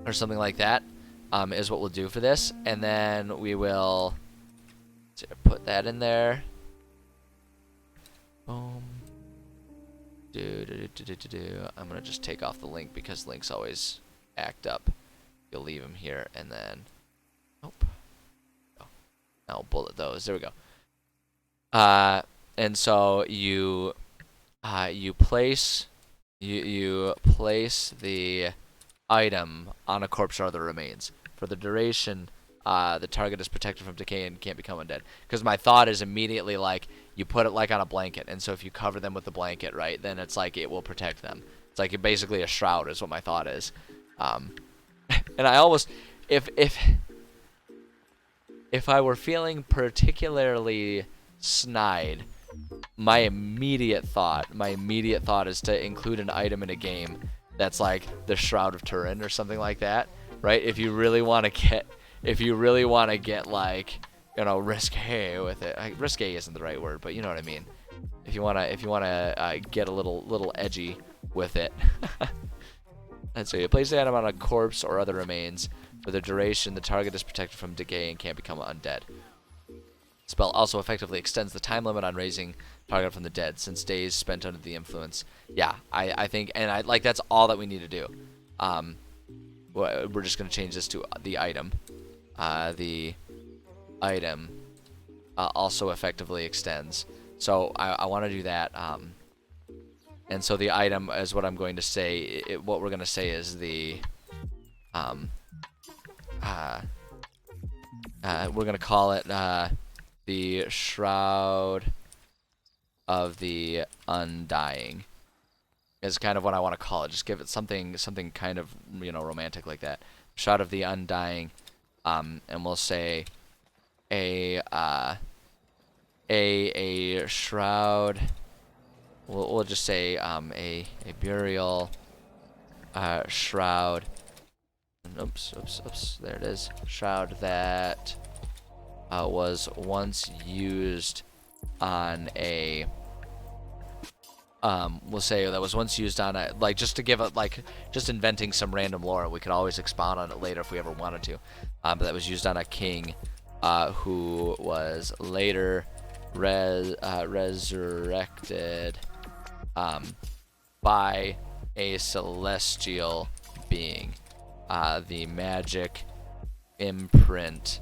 S1: or something like that is what we'll do for this, and then we will put that in there. Boom. I'm gonna just take off the link because links always act up. You'll leave them here, and then nope. Oh, I'll bullet those. There we go. And so you place the item on a corpse or other remains. For the duration, the target is protected from decay and can't become undead. Because my thought is immediately like, you put it like on a blanket, and so if you cover them with the blanket, right, then it's like it will protect them. It's like basically a shroud is what my thought is. And I almost, if I were feeling particularly snide, my immediate thought is to include an item in a game that's like the Shroud of Turin or something like that, right? If you really want to get like, risque with it. Risque isn't the right word, but you know what I mean. If you wanna get a little edgy with it. And so you place the item on a corpse or other remains. For the duration, the target is protected from decay and can't become undead. Spell also effectively extends the time limit on raising target from the dead, since days spent under the influence. Yeah, I think, and I like that's all that we need to do. We're just gonna change this to the item. The item also effectively extends. So I want to do that. And so the item is what I'm going to say. What we're going to say is the we're going to call it the Shroud of the Undying. Is kind of what I want to call it. Just give it something kind of romantic like that. Shroud of the Undying, and we'll say a shroud. We'll just say a burial shroud. Oops. There it is. Shroud that was once used on a. We'll say that was once used on a, like, just to give it, like, just inventing some random lore. We could always expound on it later if we ever wanted to. But that was used on a king who was later resurrected by a celestial being. The magic imprint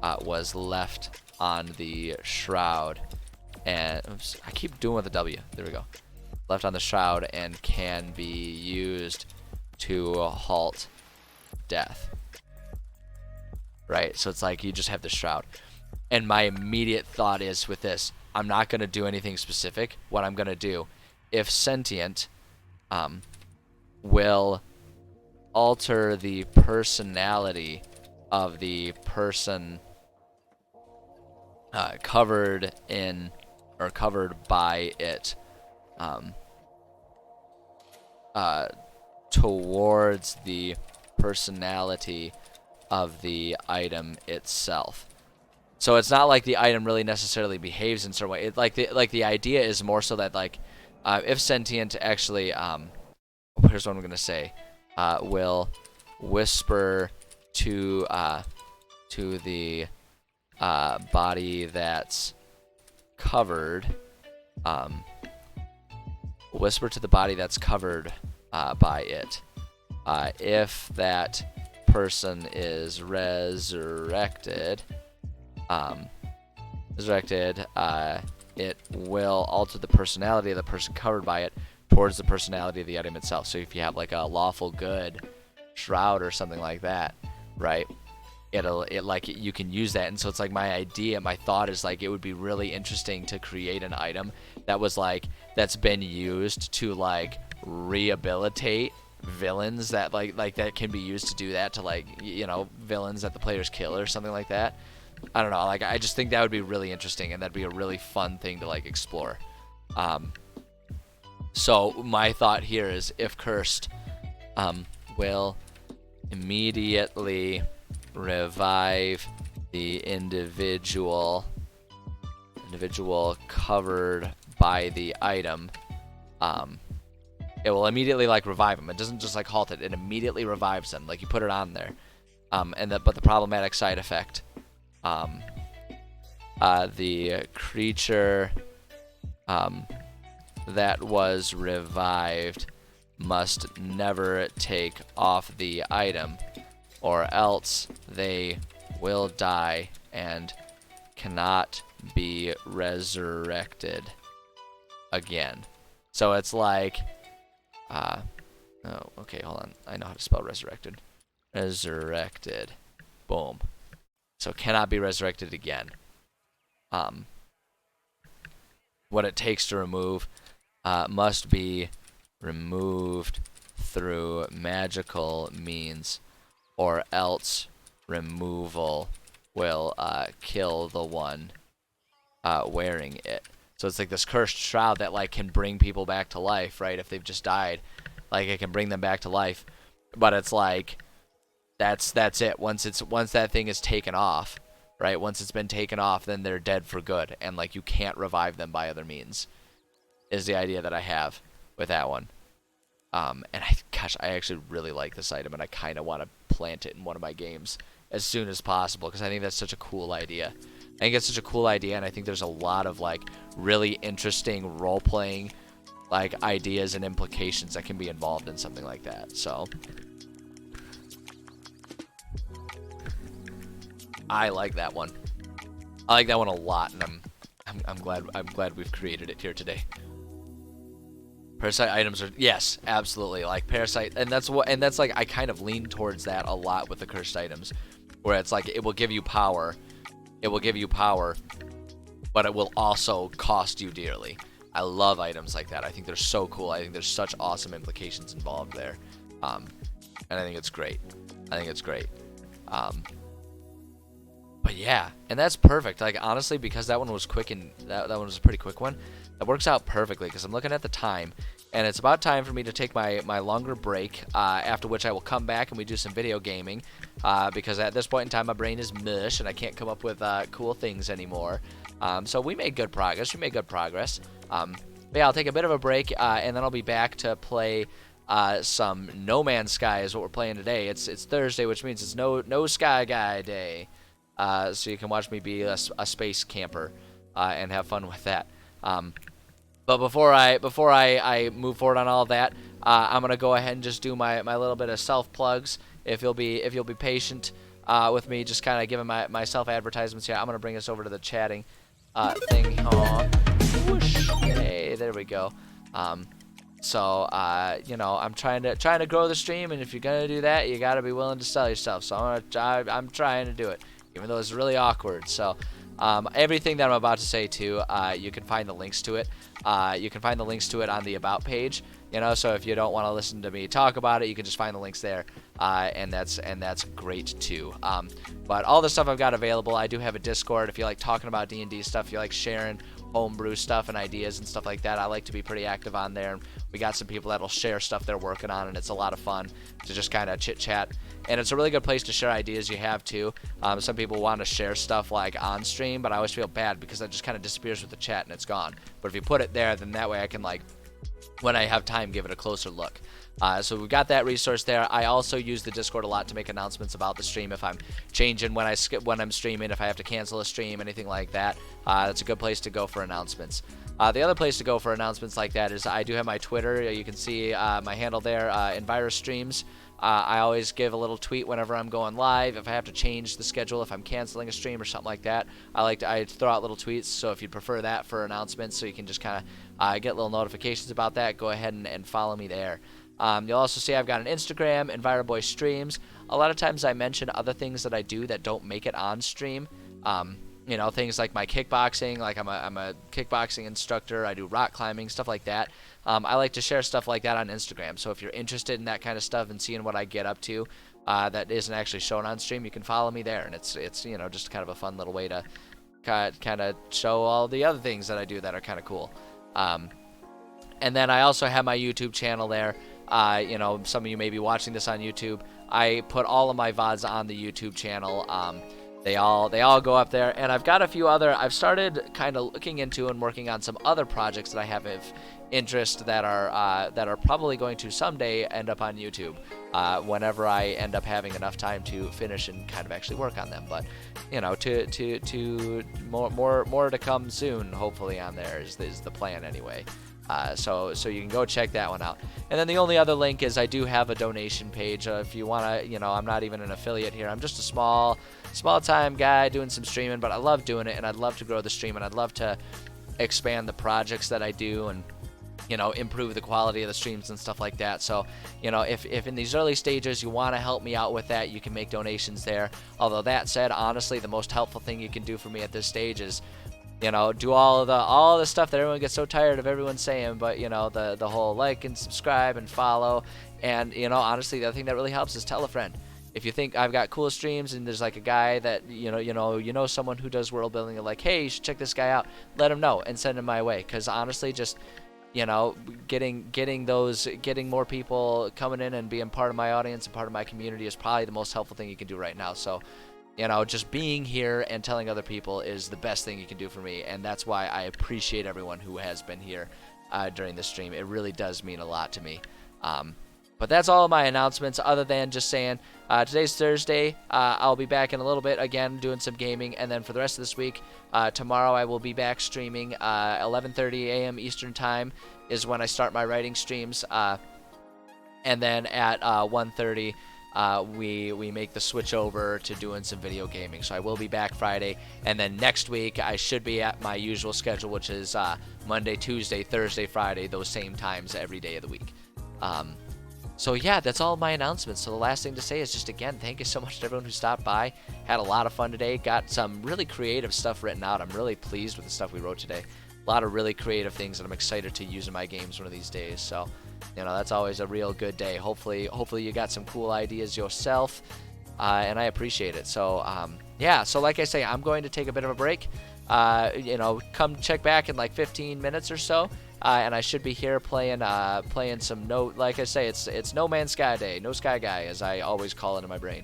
S1: was left on the shroud, and oops, I keep doing with the W. There we go. Left on the shroud and can be used to halt death. Right? So it's like you just have the shroud. And my immediate thought is with this, I'm not going to do anything specific. What I'm going to do, if sentient, will alter the personality of the person covered in or covered by it towards the personality of the item itself. So it's not like the item really necessarily behaves in a certain way. It, like the idea is more so that like if sentient actually here's what I'm gonna say, will whisper to the body that's covered, whisper to the body that's covered by it. If that person is resurrected, it will alter the personality of the person covered by it towards the personality of the item itself. So if you have like a lawful good shroud or something like that, right? You can use that. And so it's like my idea, my thought is like it would be really interesting to create an item that was like that's been used to like rehabilitate villains that like that can be used to do that to like, you know, villains that the players kill or something like that. I don't know, like I just think that would be really interesting and that'd be a really fun thing to like explore. So my thought here is if cursed will immediately revive the individual covered by the item, it will immediately like revive them. It doesn't just like halt it, it immediately revives them, like you put it on there. But the problematic side effect, the creature that was revived must never take off the item, or else they will die and cannot be resurrected again. So it's like, oh, okay, hold on. I know how to spell resurrected. Resurrected. Boom. So cannot be resurrected again. What it takes to remove must be removed through magical means, or else removal will kill the one wearing it. So it's like this cursed shroud that like can bring people back to life, right? If they've just died, like it can bring them back to life. But it's like that's it. Once that thing is taken off, right? Once it's been taken off, then they're dead for good, and like you can't revive them by other means. Is the idea that I have with that one. And I actually really like this item, and I kind of want to plant it in one of my games as soon as possible because I think that's such a cool idea. I think it's such a cool idea, and I think there's a lot of like really interesting role-playing like ideas and implications that can be involved in something like that. So I like that one. I like that one a lot, and I'm glad we've created it here today. Parasite items are, yes, absolutely, like parasite, and that's like I kind of lean towards that a lot with the cursed items, where it's like it will give you power, but it will also cost you dearly. I love items like that. I think they're so cool. I think there's such awesome implications involved there, and I think it's great. But yeah, and that's perfect. Like honestly, because that one was quick and that one was a pretty quick one, that works out perfectly because I'm looking at the time, and it's about time for me to take my longer break, after which I will come back and we do some video gaming, because at this point in time my brain is mush and I can't come up with cool things anymore. So we made good progress. But yeah, I'll take a bit of a break, and then I'll be back to play some No Man's Sky is what we're playing today. It's Thursday, which means it's no Sky Guy Day. So you can watch me be a space camper and have fun with that. But before I move forward on all of that, I'm gonna go ahead and just do my little bit of self plugs. If you'll be patient with me, just kind of giving my self advertisements here. I'm gonna bring us over to the chatting thing. Aww. Whoosh. Hey, there we go. So, you know, I'm trying to grow the stream, and if you're gonna do that, you gotta be willing to sell yourself. So I'm trying to do it, even though it's really awkward. So, everything that I'm about to say too, you can find the links to it. You can find the links to it on the About page. You know, so if you don't want to listen to me talk about it, you can just find the links there, and that's great too. But all the stuff I've got available, I do have a Discord. If you like talking about D&D stuff, if you like sharing homebrew stuff and ideas and stuff like that, I like to be pretty active on there. We got some people that'll share stuff they're working on, and it's a lot of fun to just kind of chit chat. And it's a really good place to share ideas you have too. Some people want to share stuff like on stream, but I always feel bad because that just kind of disappears with the chat and it's gone. But if you put it there, then that way I can, like, when I have time, give it a closer look. So we've got that resource there. I also use the Discord a lot to make announcements about the stream if I'm changing when I'm streaming, if I have to cancel a stream, anything like that. That's a good place to go for announcements. The other place to go for announcements like that is I do have my Twitter. You can see my handle there, Envirus Streams. I always give a little tweet whenever I'm going live. If I have to change the schedule, if I'm canceling a stream or something like that, I throw out little tweets. So if you'd prefer that for announcements, so you can just kind of get little notifications about that, go ahead and follow me there. You'll also see I've got an Instagram, EnviroBoy Streams. A lot of times I mention other things that I do that don't make it on stream. You know, things like my kickboxing, like I'm a kickboxing instructor. I do rock climbing, stuff like that. I like to share stuff like that on Instagram. So if you're interested in that kind of stuff and seeing what I get up to that isn't actually shown on stream, you can follow me there. And it's you know, just kind of a fun little way to kind of show all the other things that I do that are kind of cool. And then I also have my YouTube channel there. You know, some of you may be watching this on YouTube. I put all of my VODs on the YouTube channel. They all go up there, and I've got a few other. I've started kind of looking into and working on some other projects that I have of interest that are probably going to someday end up on YouTube. Whenever I end up having enough time to finish and kind of actually work on them. But you know, to more to come soon. Hopefully on there is the plan anyway. So you can go check that one out. And then the only other link is I do have a donation page. If you want to, you know, I'm not even an affiliate here. I'm just a small time guy doing some streaming, but I love doing it, and I'd love to grow the stream, and I'd love to expand the projects that I do and, you know, improve the quality of the streams and stuff like that. So, you know, if in these early stages you want to help me out with that, you can make donations there. Although that said, honestly, the most helpful thing you can do for me at this stage is, you know, do all the stuff that everyone gets so tired of everyone saying, but, you know, the whole like and subscribe and follow. And, you know, honestly, the other thing that really helps is tell a friend. If you think I've got cool streams and there's like a guy that you know someone who does world building, and like, hey, you should check this guy out, let him know and send him my way. Because honestly, just, you know, getting more people coming in and being part of my audience and part of my community is probably the most helpful thing you can do right now. So, you know, just being here and telling other people is the best thing you can do for me, and that's why I appreciate everyone who has been here during this stream. It really does mean a lot to me. But that's all of my announcements, other than just saying today's Thursday. I'll be back in a little bit, again, doing some gaming. And then for the rest of this week, tomorrow I will be back streaming. 11:30 a.m. Eastern Time is when I start my writing streams. And then at 1:30, we make the switch over to doing some video gaming. So I will be back Friday. And then next week, I should be at my usual schedule, which is Monday, Tuesday, Thursday, Friday, those same times every day of the week. So yeah, that's all my announcements. So the last thing to say is just, again, thank you so much to everyone who stopped by. Had a lot of fun today. Got some really creative stuff written out. I'm really pleased with the stuff we wrote today. A lot of really creative things that I'm excited to use in my games one of these days. So, you know, that's always a real good day. Hopefully you got some cool ideas yourself, and I appreciate it. So yeah, so like I say, I'm going to take a bit of a break. You know, come check back in like 15 minutes or so. And I should be here playing some like I say, it's No Man's Sky Day, No Sky Guy, as I always call it in my brain.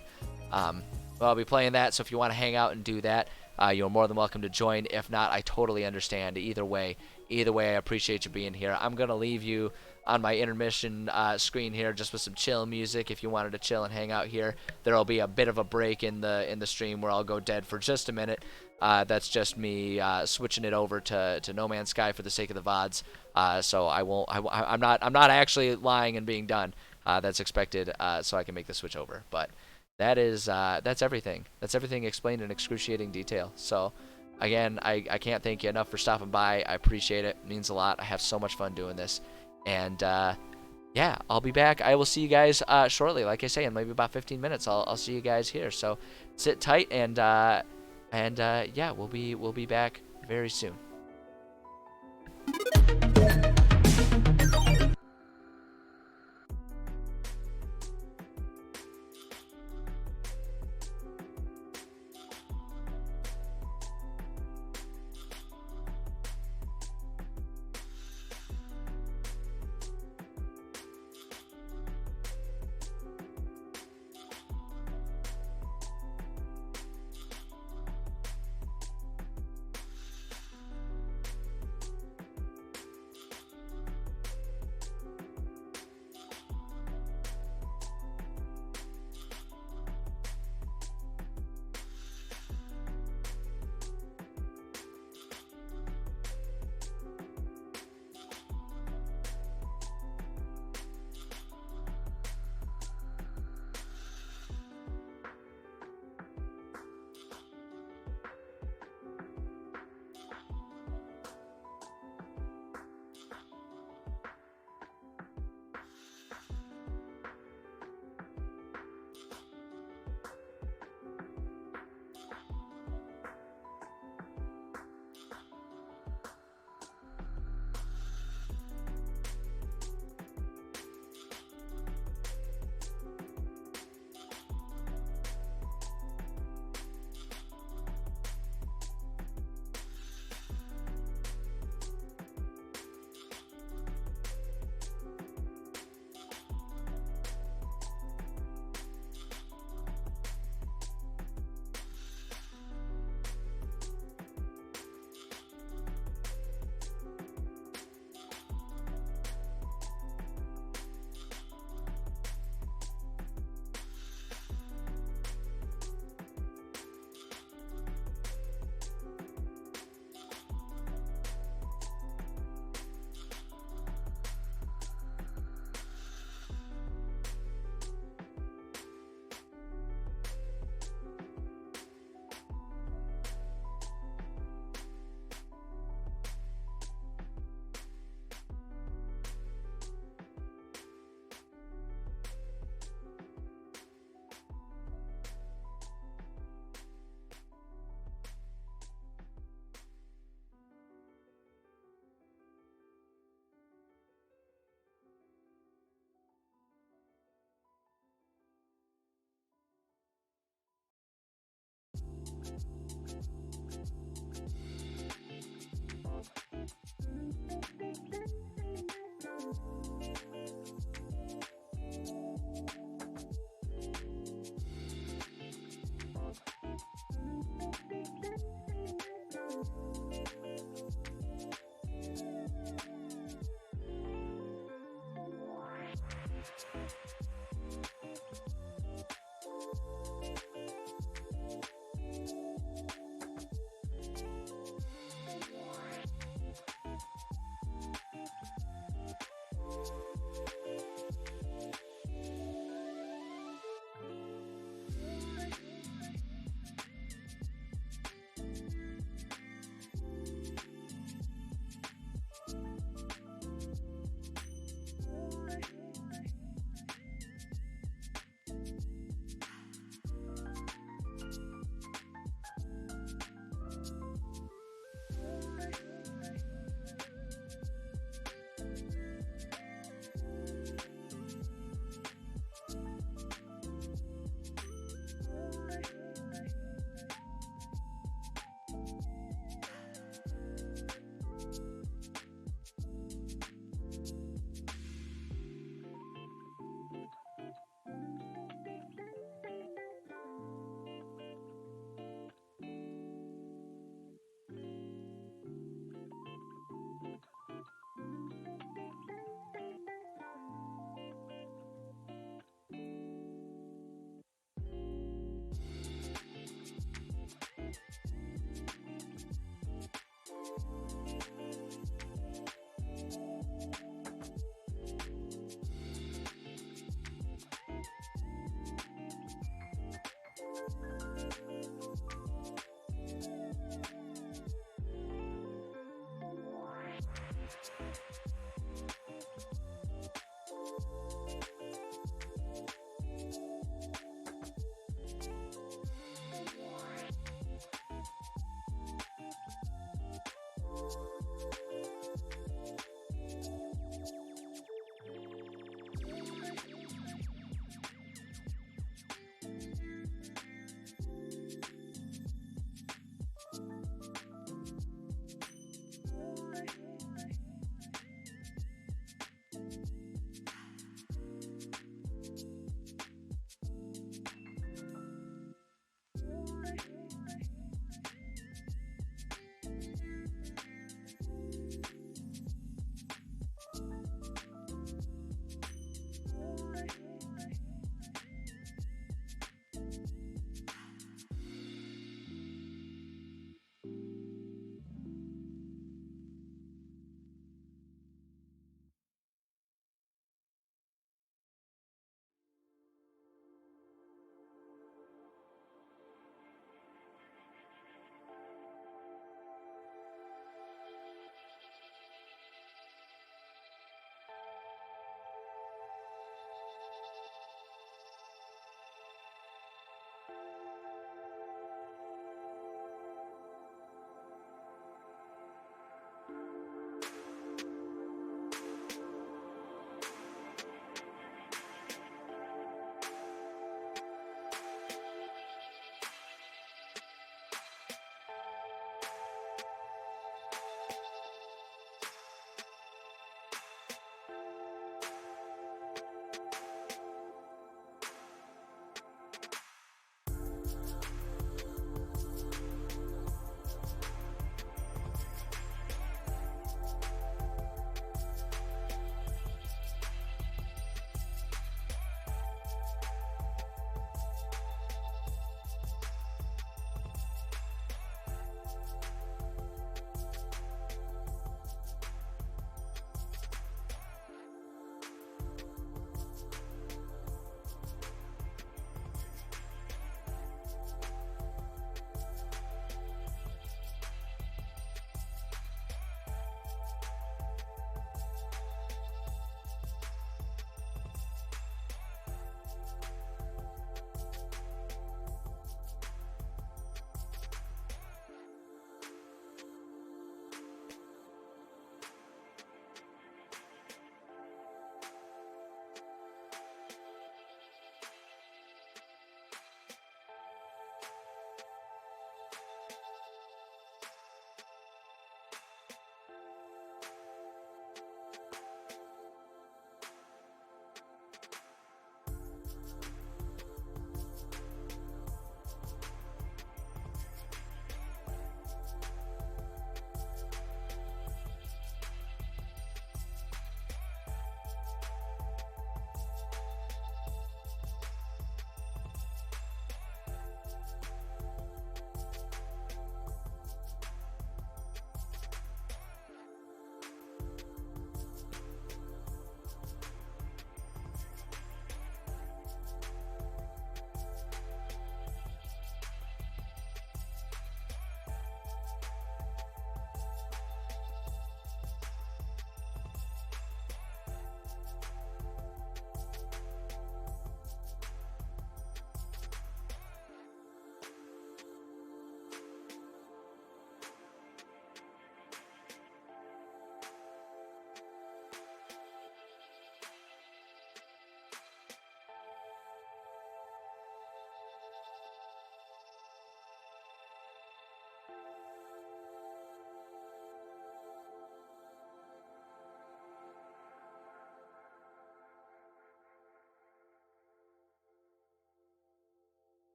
S1: Well, I'll be playing that, so if you want to hang out and do that, you're more than welcome to join. If not, I totally understand. Either way, I appreciate you being here. I'm gonna leave you on my intermission screen here just with some chill music. If you wanted to chill and hang out here, there'll be a bit of a break in the stream where I'll go dead for just a minute. That's just me switching it over to No Man's Sky for the sake of the VODs. So I'm not actually lying and being done. That's expected, so I can make the switch over. But that's everything. That's everything explained in excruciating detail. So again, I can't thank you enough for stopping by. I appreciate it. It means a lot. I have so much fun doing this. And yeah, I'll be back. I will see you guys shortly. Like I say, in maybe about 15 minutes, I'll see you guys here. So sit tight, and yeah, we'll be back very soon.